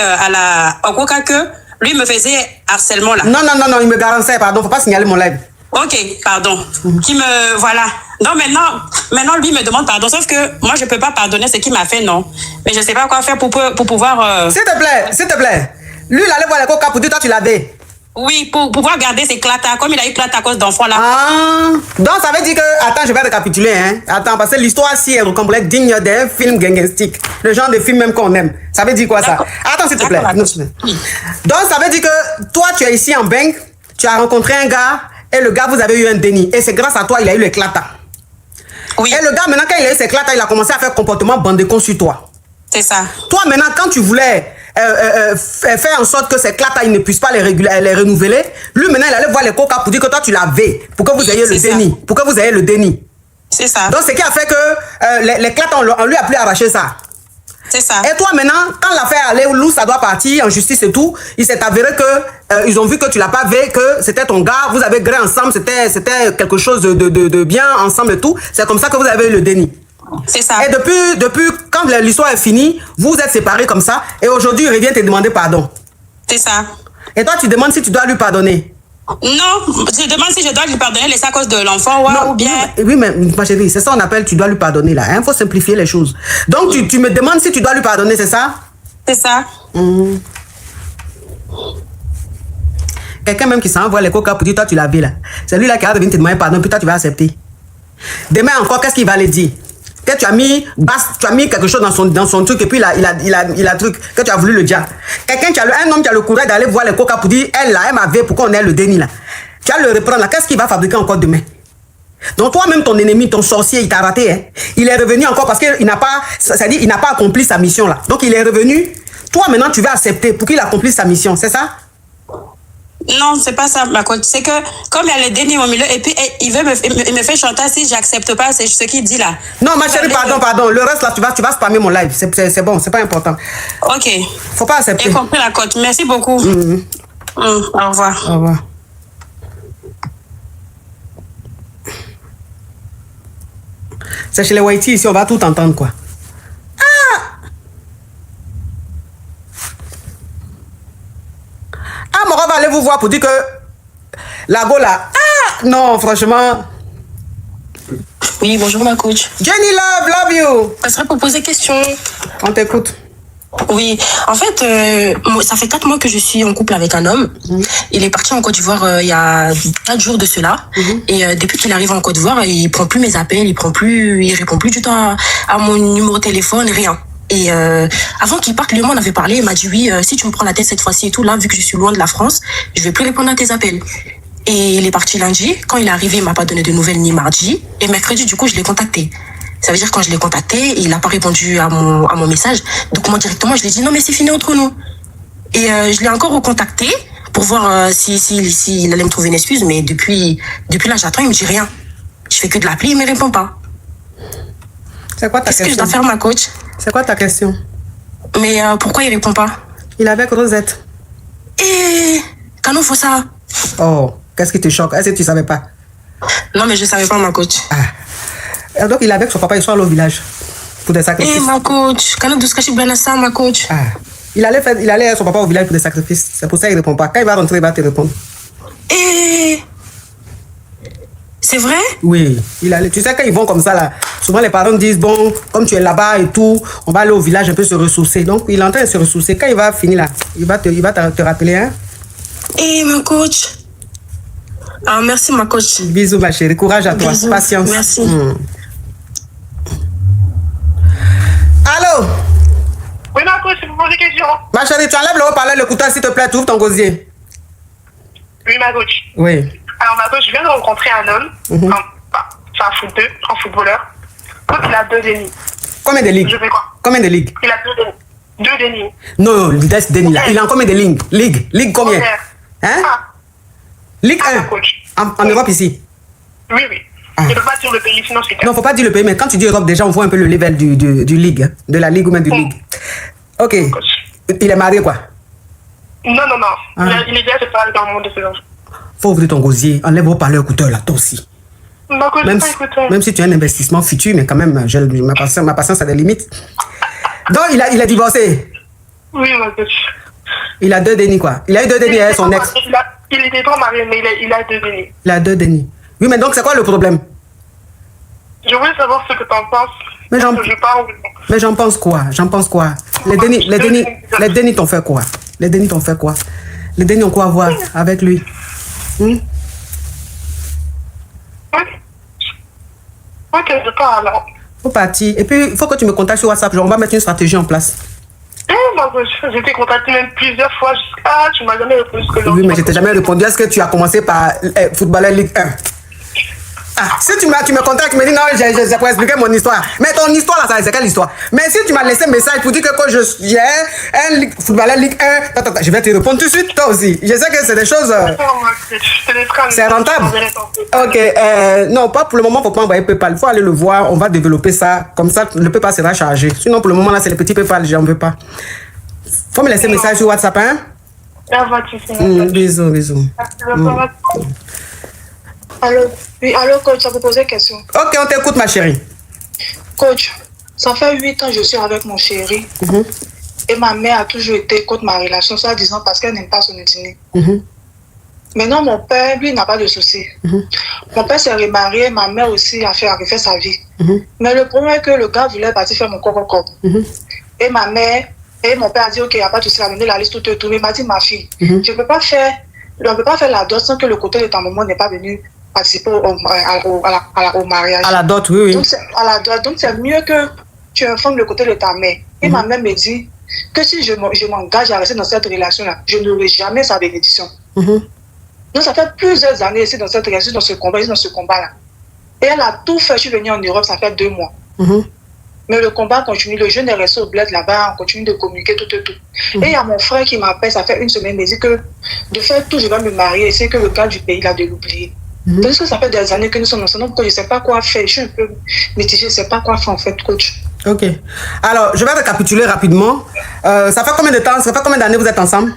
Speaker 9: au coca que lui me faisait harcèlement là.
Speaker 1: Non, il me garantissait, pardon, faut pas signaler mon live.
Speaker 9: Ok, pardon. Voilà. Donc maintenant lui me demande pardon, sauf que moi je peux pas pardonner ce qu'il m'a fait, non. Mais je sais pas quoi faire pour pouvoir...
Speaker 1: S'il te plaît. Lui, il allait voir les coca pour dire toi tu l'avais.
Speaker 9: Oui, pour pouvoir garder ses clatas, comme il a eu clatas à cause d'enfants là.
Speaker 1: Ah, donc ça veut dire que... Attends, je vais récapituler, hein. Attends, parce que l'histoire si est complète digne d'un film gangustique. Le genre de film même qu'on aime. Ça veut dire quoi ça? Attends, s'il te plaît. Donc ça veut dire que toi, tu es ici en Beng, tu as rencontré un gars, et le gars, vous avez eu un déni. Et c'est grâce à toi, il a eu les clatas.
Speaker 9: Oui.
Speaker 1: Et le gars, maintenant, quand il a eu ses clatas, il a commencé à faire comportement bandécon sur toi.
Speaker 9: C'est ça.
Speaker 1: Toi, maintenant, quand tu voulais faire en sorte que ces clatas, il ne puisse pas les renouveler, lui, maintenant, il allait voir les coca pour dire que toi, tu l'avais. Pour que vous ayez le déni. Pour que vous ayez le déni.
Speaker 9: C'est ça.
Speaker 1: Donc, ce qui a fait que les clatas, on lui a plus arraché ça.
Speaker 9: C'est ça.
Speaker 1: Et toi, maintenant, quand l'affaire allait où ça doit partir en justice et tout, il s'est avéré que ils ont vu que tu l'as pas vu, que c'était ton gars, vous avez gré ensemble, c'était quelque chose de bien ensemble et tout. C'est comme ça que vous avez eu le déni.
Speaker 9: C'est ça.
Speaker 1: Et depuis quand l'histoire est finie, vous êtes séparés comme ça, et aujourd'hui, il revient te demander pardon.
Speaker 9: C'est ça.
Speaker 1: Et toi, tu demandes si tu dois lui pardonner.
Speaker 9: Non, je demande si je dois lui pardonner les à cause de l'enfant ou bien...
Speaker 1: Oui, mais ma chérie, c'est ça qu'on appelle tu dois lui pardonner là. Il faut simplifier les choses. Donc, tu me demandes si tu dois lui pardonner, c'est ça?
Speaker 9: C'est ça.
Speaker 1: Quelqu'un même qui s'envoie les coca pour dire toi tu l'as vu là. C'est lui là qui va venir te demander pardon, puis toi tu vas accepter. Demain encore, qu'est-ce qu'il va aller dire? Que tu as mis quelque chose dans son truc et puis il a truc, que tu as voulu le dire. Un homme qui a le courage d'aller voir les coca pour dire elle m'avait pour qu'on ait le déni là. Tu vas le reprendre là, qu'est-ce qu'il va fabriquer encore demain? Donc toi-même ton ennemi, ton sorcier, il t'a raté. Hein? Il est revenu encore parce qu'il n'a pas, c'est-à-dire il n'a pas accompli sa mission là. Donc il est revenu. Toi maintenant tu vas accepter pour qu'il accomplisse sa mission, c'est ça?
Speaker 9: Non, c'est pas ça, ma coach. C'est que, comme il y a le déni au milieu, et puis il me fait chanter si j'accepte pas, c'est ce qu'il dit là.
Speaker 1: Non, ma chérie, pardon. Le reste là, tu vas spammer mon live. C'est bon, c'est pas important.
Speaker 9: Ok.
Speaker 1: Faut pas accepter.
Speaker 9: J'ai compris la coach. Merci beaucoup. Au revoir.
Speaker 1: Au revoir. C'est chez les Whitey ici, on va tout entendre quoi. Mora va aller vous voir pour dire que la go là. Non, franchement.
Speaker 10: Oui, bonjour ma coach.
Speaker 1: Jenny love you.
Speaker 10: Ça serait pour poser question.
Speaker 1: On t'écoute.
Speaker 10: Oui, en fait, ça fait 4 mois que je suis en couple avec un homme. Il est parti en Côte d'Ivoire il y a 4 jours de cela. Et depuis qu'il arrive en Côte d'Ivoire, il prend plus mes appels, il répond plus du tout à mon numéro de téléphone, rien. Et avant qu'il parte, lui, on avait parlé. Il m'a dit oui, si tu me prends la tête cette fois-ci et tout, là, vu que je suis loin de la France, je vais plus répondre à tes appels. Et il est parti lundi. Quand il est arrivé, il m'a pas donné de nouvelles ni mardi. Et mercredi, du coup, je l'ai contacté. Ça veut dire quand je l'ai contacté, il n'a pas répondu à mon message. Donc moi directement, je lui ai dit non mais c'est fini entre nous. Et je l'ai encore recontacté pour voir s'il allait me trouver une excuse. Mais depuis là, j'attends, il me dit rien. Je fais que de l'appeler, il me répond pas.
Speaker 1: C'est quoi ta question?
Speaker 10: Qu'est-ce que je dois faire, ma coach?
Speaker 1: C'est quoi ta question?
Speaker 10: Mais pourquoi il répond pas? Il
Speaker 1: est avec Rosette.
Speaker 10: Et quand on fait ça?
Speaker 1: Oh, qu'est-ce qui te choque? Est-ce que tu savais pas?
Speaker 10: Non, mais je savais pas, ma coach.
Speaker 1: Ah. Donc il est avec son papa, il sort au village pour des sacrifices.
Speaker 10: Ma coach, quand on doit se cacher bien à ça, ma coach.
Speaker 1: Ah. Il allait avec son papa au village pour des sacrifices. C'est pour ça qu'il répond pas. Quand il va rentrer, il va te répondre.
Speaker 10: Et c'est vrai?
Speaker 1: Oui, tu sais quand ils vont comme ça là, souvent les parents disent bon, comme tu es là-bas et tout, on va aller au village un peu se ressourcer. Donc il est en train de se ressourcer. Quand il va finir là, il va te rappeler, hein?
Speaker 10: Et ma coach. Ah, merci ma coach.
Speaker 1: Bisous ma chérie, courage à toi,
Speaker 10: bisous.
Speaker 1: patience.
Speaker 10: Merci.
Speaker 1: Allô?
Speaker 11: Oui ma coach, je vous pose des questions.
Speaker 1: Ma chérie, tu enlèves le haut-parleur, le couteau s'il te plaît, tu ouvres ton gosier.
Speaker 11: Oui ma coach.
Speaker 1: Oui.
Speaker 11: Alors ma coach, je viens de rencontrer un homme, c'est un footballeur. Coach, il a 2 dénis.
Speaker 1: Combien de ligues?
Speaker 11: Je fais quoi?
Speaker 1: Combien de ligues?
Speaker 11: Il a 2 dénis.
Speaker 1: Non, laisse dénis là. Il a combien de ligues? Ligue combien? Hein? Ligue 1. En Europe ici?
Speaker 11: Oui. Je ne peux pas dire le pays, sinon c'est clair.
Speaker 1: Non, faut pas dire le pays, mais quand tu dis Europe, déjà, on voit un peu le level du ligue, hein, de la ligue ou même du ligue. Ok. Il est marié, quoi?
Speaker 11: Non. Il est déjà séparé dans le monde de ses enfants.
Speaker 1: Faut ouvrir ton gosier, enlève vos parleurs écouteurs là, toi aussi. Même si tu as un investissement futur, mais quand même, ma patience a des limites. Donc, il a divorcé?
Speaker 11: Oui, ma coach.
Speaker 1: Il a 2 dénis, quoi. Il a eu 2 dénis avec son ex.
Speaker 11: Il était pas marié, mais il a 2 dénis.
Speaker 1: Il a 2 dénis. Oui, mais donc, c'est quoi le problème?
Speaker 11: Je voulais savoir ce que tu en penses.
Speaker 1: Mais j'en pense quoi? Les dénis t'ont fait quoi? Les dénis ont quoi à voir avec lui?
Speaker 11: Ok, je parle alors.
Speaker 1: Faut partir. Et puis, il faut que tu me contactes sur WhatsApp. Genre, on va mettre une stratégie en place.
Speaker 11: J'ai été contactée même plusieurs fois jusqu'à... Tu m'as jamais répondu ce que
Speaker 1: Oui, mais je t'ai jamais répondu. Est-ce que tu as commencé par footballeur Ligue 1? Ah, si tu me contactes, tu me dis non, j'ai pour expliquer mon histoire. Mais ton histoire là, c'est quelle histoire? Mais si tu m'as laissé un message pour dire que quand j'ai un footballeur Ligue 1, je vais te répondre tout de suite, toi aussi. Je sais que c'est des choses. C'est rentable. Ok, non, pas pour le moment, faut pas envoyer PayPal. Il faut aller le voir, on va développer ça. Comme ça, le PayPal sera chargé. Sinon, pour le moment là, c'est les petits PayPal, j'en veux pas. Faut me laisser un message sur WhatsApp, hein? Bisous.
Speaker 6: Allô, coach, ça vous posait une question.
Speaker 1: Ok, on t'écoute, ma chérie.
Speaker 6: Coach, ça fait 8 ans que je suis avec mon chéri. Et ma mère a toujours été contre ma relation, soit disant parce qu'elle n'aime pas son dîner. Maintenant, mon père, lui, n'a pas de soucis. Mon père s'est remarié, ma mère aussi a refait sa vie. Mais le problème est que le gars voulait partir faire mon corps. Et ma mère, et mon père a dit, ok, il n'y a pas de souci, il a donné la liste tout. Mais il m'a dit, ma fille, on ne peut pas faire la dot sans que le côté de ta maman n'est pas venu participer au mariage.
Speaker 1: À la dot, oui.
Speaker 6: Donc, à la dot. Donc, c'est mieux que tu informes le côté de ta mère. Et ma mère me dit que si je m'engage à rester dans cette relation-là, je n'aurai jamais sa bénédiction. Donc, ça fait plusieurs années ici dans cette relation, dans ce combat-là. Et elle a tout fait. Je suis venue en Europe, ça fait 2 mois. Mais le combat continue. Le jeune est resté au bled là-bas, on continue de communiquer tout. Et il y a mon frère qui m'appelle, ça fait 1 semaine, il me dit que de faire tout, je vais me marier. C'est que le gars du pays, il a de l'oublier. Parce que ça fait des années que nous sommes ensemble, donc je ne sais pas quoi faire. Je suis un peu mitigée, je ne sais pas quoi faire en fait, coach.
Speaker 1: Ok. Alors, je vais récapituler rapidement. Ça fait combien de temps, ça fait combien d'années vous êtes ensemble?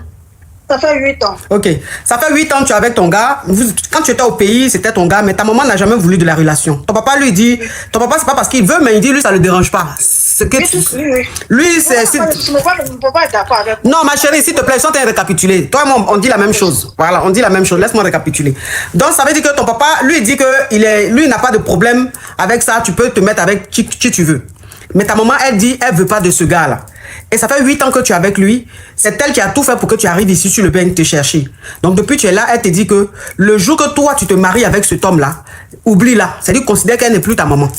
Speaker 6: Ça fait 8 ans.
Speaker 1: Ok. Ça fait 8 ans que tu es avec ton gars. Quand tu étais au pays, c'était ton gars, mais ta maman n'a jamais voulu de la relation. Ton papa lui dit, ton papa c'est pas parce qu'il veut, mais il dit lui ça le dérange pas. Lui c'est.
Speaker 6: Mon papa est d'accord avec
Speaker 1: moi. Non, ma chérie, s'il te plaît, sans te récapituler. Toi et moi, on dit la même chose. Voilà, on dit la même chose. Laisse-moi récapituler. Donc ça veut dire que ton papa, lui dit que lui n'a pas de problème avec ça. Tu peux te mettre avec qui tu veux. Mais ta maman, elle dit, elle veut pas de ce gars-là. Et ça fait 8 ans que tu es avec lui. C'est elle qui a tout fait pour que tu arrives ici sur le pays te chercher. Donc depuis que tu es là, elle te dit que le jour que toi, tu te maries avec cet homme-là, oublie-la. C'est-à-dire considère qu'elle n'est plus ta maman.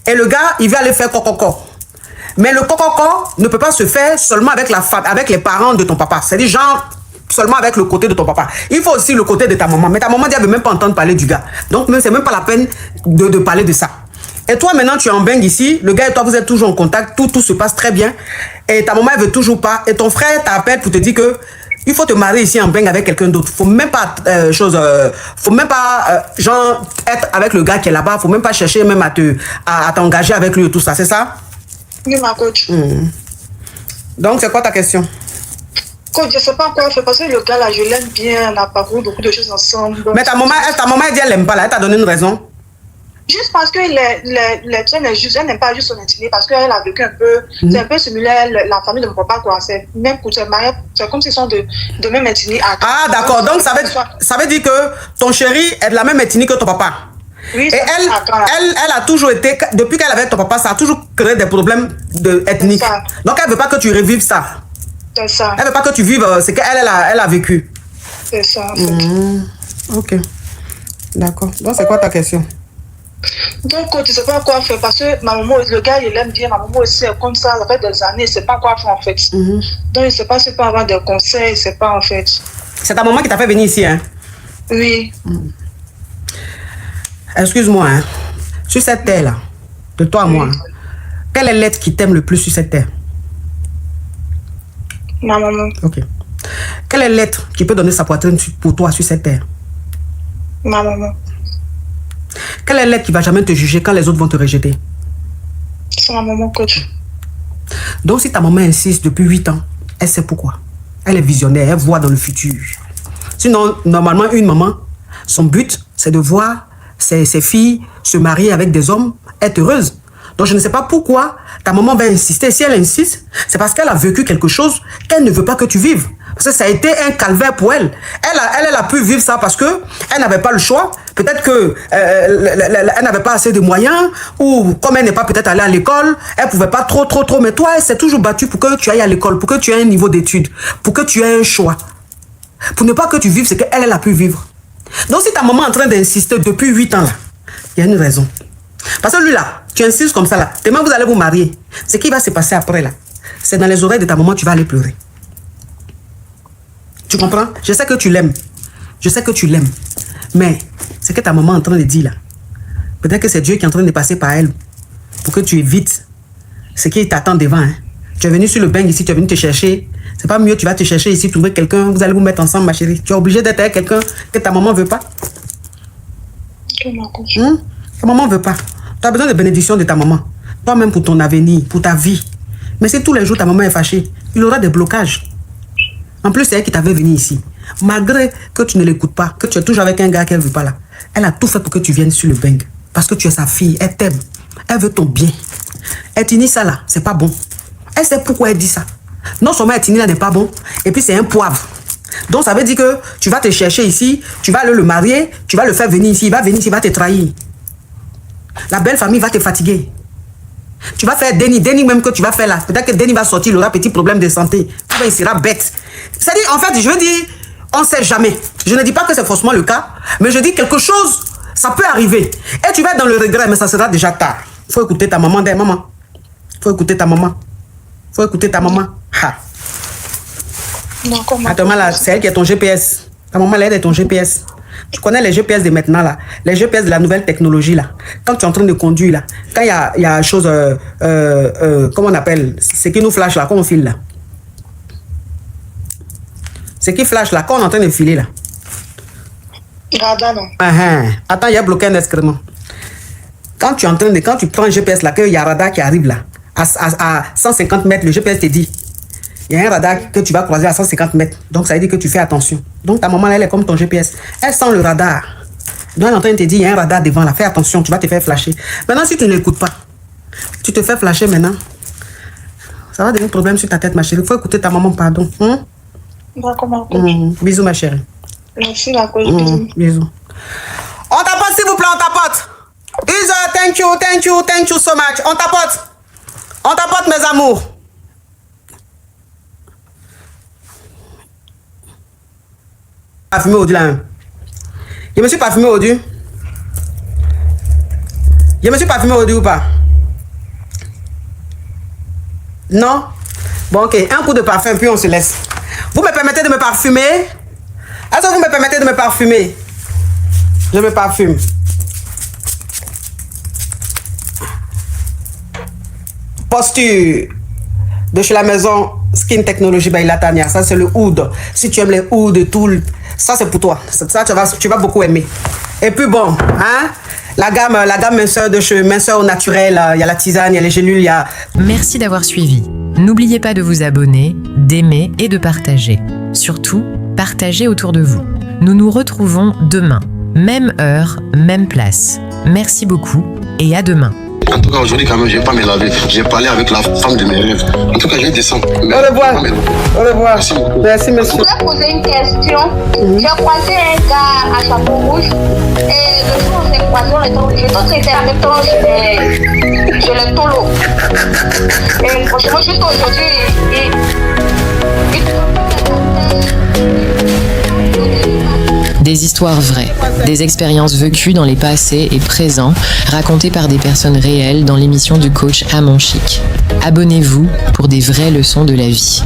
Speaker 1: Et le gars, il va aller faire coco. Mais le coco ne peut pas se faire seulement avec avec les parents de ton papa. C'est-à-dire genre seulement avec le côté de ton papa. Il faut aussi le côté de ta maman. Mais ta maman dit, elle ne veut même pas entendre parler du gars. Donc, c'est même pas la peine de parler de ça. Et toi, maintenant, tu es en bang ici. Le gars et toi, vous êtes toujours en contact. Tout se passe très bien. Et ta maman, elle veut toujours pas. Et ton frère t'appelle pour te dire que il faut te marier ici en bang avec quelqu'un d'autre. Faut même pas faut même pas genre être avec le gars qui est là-bas. Faut même pas chercher même à t'engager avec lui et tout ça. C'est ça?
Speaker 6: Oui, ma coach.
Speaker 1: Donc, c'est quoi ta question?
Speaker 6: Coach, je sais pas quoi faire parce que le gars là, je l'aime bien. On a parcouru beaucoup de choses ensemble. Donc...
Speaker 1: Mais ta maman, elle dit elle l'aime pas là. Elle t'a donné une raison?
Speaker 6: Juste parce que elle n'aime pas juste son intimité, parce qu'elle a vécu un peu, c'est un peu similaire, la famille de mon papa, quoi. C'est même pour se marier, c'est comme s'ils sont de même ethnie.
Speaker 1: Ah, d'accord. Donc, ça veut dire que ton chéri est de la même ethnie que ton papa.
Speaker 6: Oui,
Speaker 1: et elle a toujours été, depuis qu'elle avait ton papa, ça a toujours créé des problèmes ethniques. Donc, elle ne veut pas que tu revives ça.
Speaker 6: C'est ça.
Speaker 1: Elle ne veut pas que tu vives ce qu'elle elle a vécu.
Speaker 6: C'est ça.
Speaker 1: Ok. D'accord. Donc, c'est quoi ta question?
Speaker 6: Donc, tu ne sais pas quoi faire parce que ma maman, le gars, il aime bien. Ma maman aussi est comme ça, ça fait des années, il ne sait pas quoi faire en fait. Donc, il ne sait pas si peut avoir des conseils, il ne sait pas en fait.
Speaker 1: C'est ta maman qui t'a fait venir ici, hein?
Speaker 6: Oui.
Speaker 1: Excuse-moi, hein. Sur cette terre-là, de toi à moi, quel est l'être qui t'aime le plus sur cette terre?
Speaker 6: Ma maman.
Speaker 1: Ok. Quel est l'être qui peut donner sa poitrine pour toi sur cette terre?
Speaker 6: Ma maman.
Speaker 1: Quel est l'être qui va jamais te juger quand les autres vont te rejeter?
Speaker 6: C'est ma maman, coach.
Speaker 1: Donc si ta maman insiste depuis 8 ans, elle sait pourquoi. Elle est visionnaire, elle voit dans le futur. Sinon, normalement, une maman, son but, c'est de voir ses filles se marier avec des hommes, être heureuses. Donc je ne sais pas pourquoi ta maman va insister. Si elle insiste, c'est parce qu'elle a vécu quelque chose qu'elle ne veut pas que tu vives. Parce que ça a été un calvaire pour elle. Elle a pu vivre ça parce que elle n'avait pas le choix. Peut-être que elle n'avait pas assez de moyens, ou comme elle n'est pas peut-être allée à l'école, elle ne pouvait pas trop. Mais toi, elle s'est toujours battue pour que tu ailles à l'école, pour que tu aies un niveau d'études, pour que tu aies un choix. Pour ne pas que tu vives ce qu'elle a pu vivre. Donc si ta maman est en train d'insister depuis 8 ans là, il y a une raison. Parce que lui là, tu insistes comme ça là, demain vous allez vous marier. Ce qui va se passer après là, c'est dans les oreilles de ta maman, tu vas aller pleurer. Tu comprends? Je sais que tu l'aimes. Je sais que tu l'aimes. Mais ce que ta maman est en train de dire là, peut-être que c'est Dieu qui est en train de passer par elle pour que tu évites ce qui t'attend devant. Hein. Tu es venu sur le bang ici, tu es venu te chercher. C'est pas mieux, tu vas te chercher ici, trouver quelqu'un, vous allez vous mettre ensemble, ma chérie. Tu es obligé d'être avec quelqu'un que ta maman ne veut pas. Ta maman ne veut pas. Tu as besoin de bénédiction de ta maman. Toi-même pour ton avenir, pour ta vie. Mais si tous les jours ta maman est fâchée, il aura des blocages. En plus, c'est elle qui t'avait venu ici. Malgré que tu ne l'écoutes pas, que tu es toujours avec un gars qu'elle ne veut pas là, elle a tout fait pour que tu viennes sur le bang. Parce que tu es sa fille, elle t'aime. Elle veut ton bien. Etini ça là, c'est pas bon. Elle sait pourquoi elle dit ça. Non seulement Etini là n'est pas bon, et puis c'est un poivre. Donc ça veut dire que tu vas te chercher ici, tu vas le marier, tu vas le faire venir ici, il va venir ici, il va te trahir. La belle famille va te fatiguer. Tu vas faire Denis même que tu vas faire là. Peut-être que Denis va sortir, il aura petit problème de santé. Il sera bête. C'est-à-dire, en fait, je veux dire, on ne sait jamais. Je ne dis pas que c'est forcément le cas, mais je dis quelque chose, ça peut arriver. Et tu vas être dans le regret, mais ça sera déjà tard. Il faut écouter ta maman, maman. Il faut écouter ta maman. Il faut écouter ta maman. Ha. Attends, là, c'est elle qui est ton GPS. Ta maman, elle est ton GPS. Tu connais les GPS de maintenant, là. Les GPS de la nouvelle technologie, là. Quand tu es en train de conduire, là. Quand il y a chose, comment on appelle, ce qui nous flash, là, quand on file, là. Ce qui flash, là, quand on est en train de filer, là.
Speaker 6: Radar, non.
Speaker 1: Attends, il y a bloqué un excrément. Quand tu prends un GPS, là, qu'il y a un radar qui arrive, là, à 150 mètres, le GPS te dit, il y a un radar que tu vas croiser à 150 mètres. Donc, ça veut dire que tu fais attention. Donc, ta maman, elle est comme ton GPS. Elle sent le radar. Donc, elle est en train de te dire, il y a un radar devant là. Fais attention, tu vas te faire flasher. Maintenant, si tu ne l'écoutes pas, tu te fais flasher maintenant. Ça va devenir un problème sur ta tête, ma chérie. Il faut écouter ta maman, pardon.
Speaker 6: D'accord,
Speaker 1: bisous, ma chérie.
Speaker 6: Merci, la coach.
Speaker 1: Bisous. On tapote, s'il vous plaît, on tapote. Isa, thank you so much. On tapote, mes amours. Parfumé au-dessus là. Je me suis parfumé au-dessus. Je me suis parfumé au-dessus ou pas? Non? Bon, ok. Un coup de parfum, puis on se laisse. Vous me permettez de me parfumer? Est-ce que vous me permettez de me parfumer? Je me parfume. Posture de chez la maison Skin Technology by Latania. Ça, c'est le oud. Si tu aimes les ouds et tout, ça, c'est pour toi. Ça, tu vas beaucoup aimer. Et puis bon, hein? La gamme minceur de chez Minceur au naturel, il y a la tisane, il y a les gélules, il y a...
Speaker 2: Merci d'avoir suivi. N'oubliez pas de vous abonner, d'aimer et de partager. Surtout, partagez autour de vous. Nous nous retrouvons demain. Même heure, même place. Merci beaucoup et à demain.
Speaker 3: En tout cas, aujourd'hui, quand même, je ne vais pas me laver. J'ai parlé avec la femme de mes rêves. En tout cas, je vais descendre.
Speaker 1: Au revoir. Au revoir.
Speaker 3: Merci beaucoup.
Speaker 1: Merci,
Speaker 4: Je
Speaker 1: monsieur.
Speaker 4: voulais poser une question. J'ai croisé un gars à chapeau rouge et le jour où on s'est croisé, j'ai tout traité en même temps chez le tolo. Et franchement, juste aujourd'hui,
Speaker 2: Des histoires vraies, des expériences vécues dans les passés et présents, racontées par des personnes réelles dans l'émission du coach Amon Chic. Abonnez-vous pour des vraies leçons de la vie.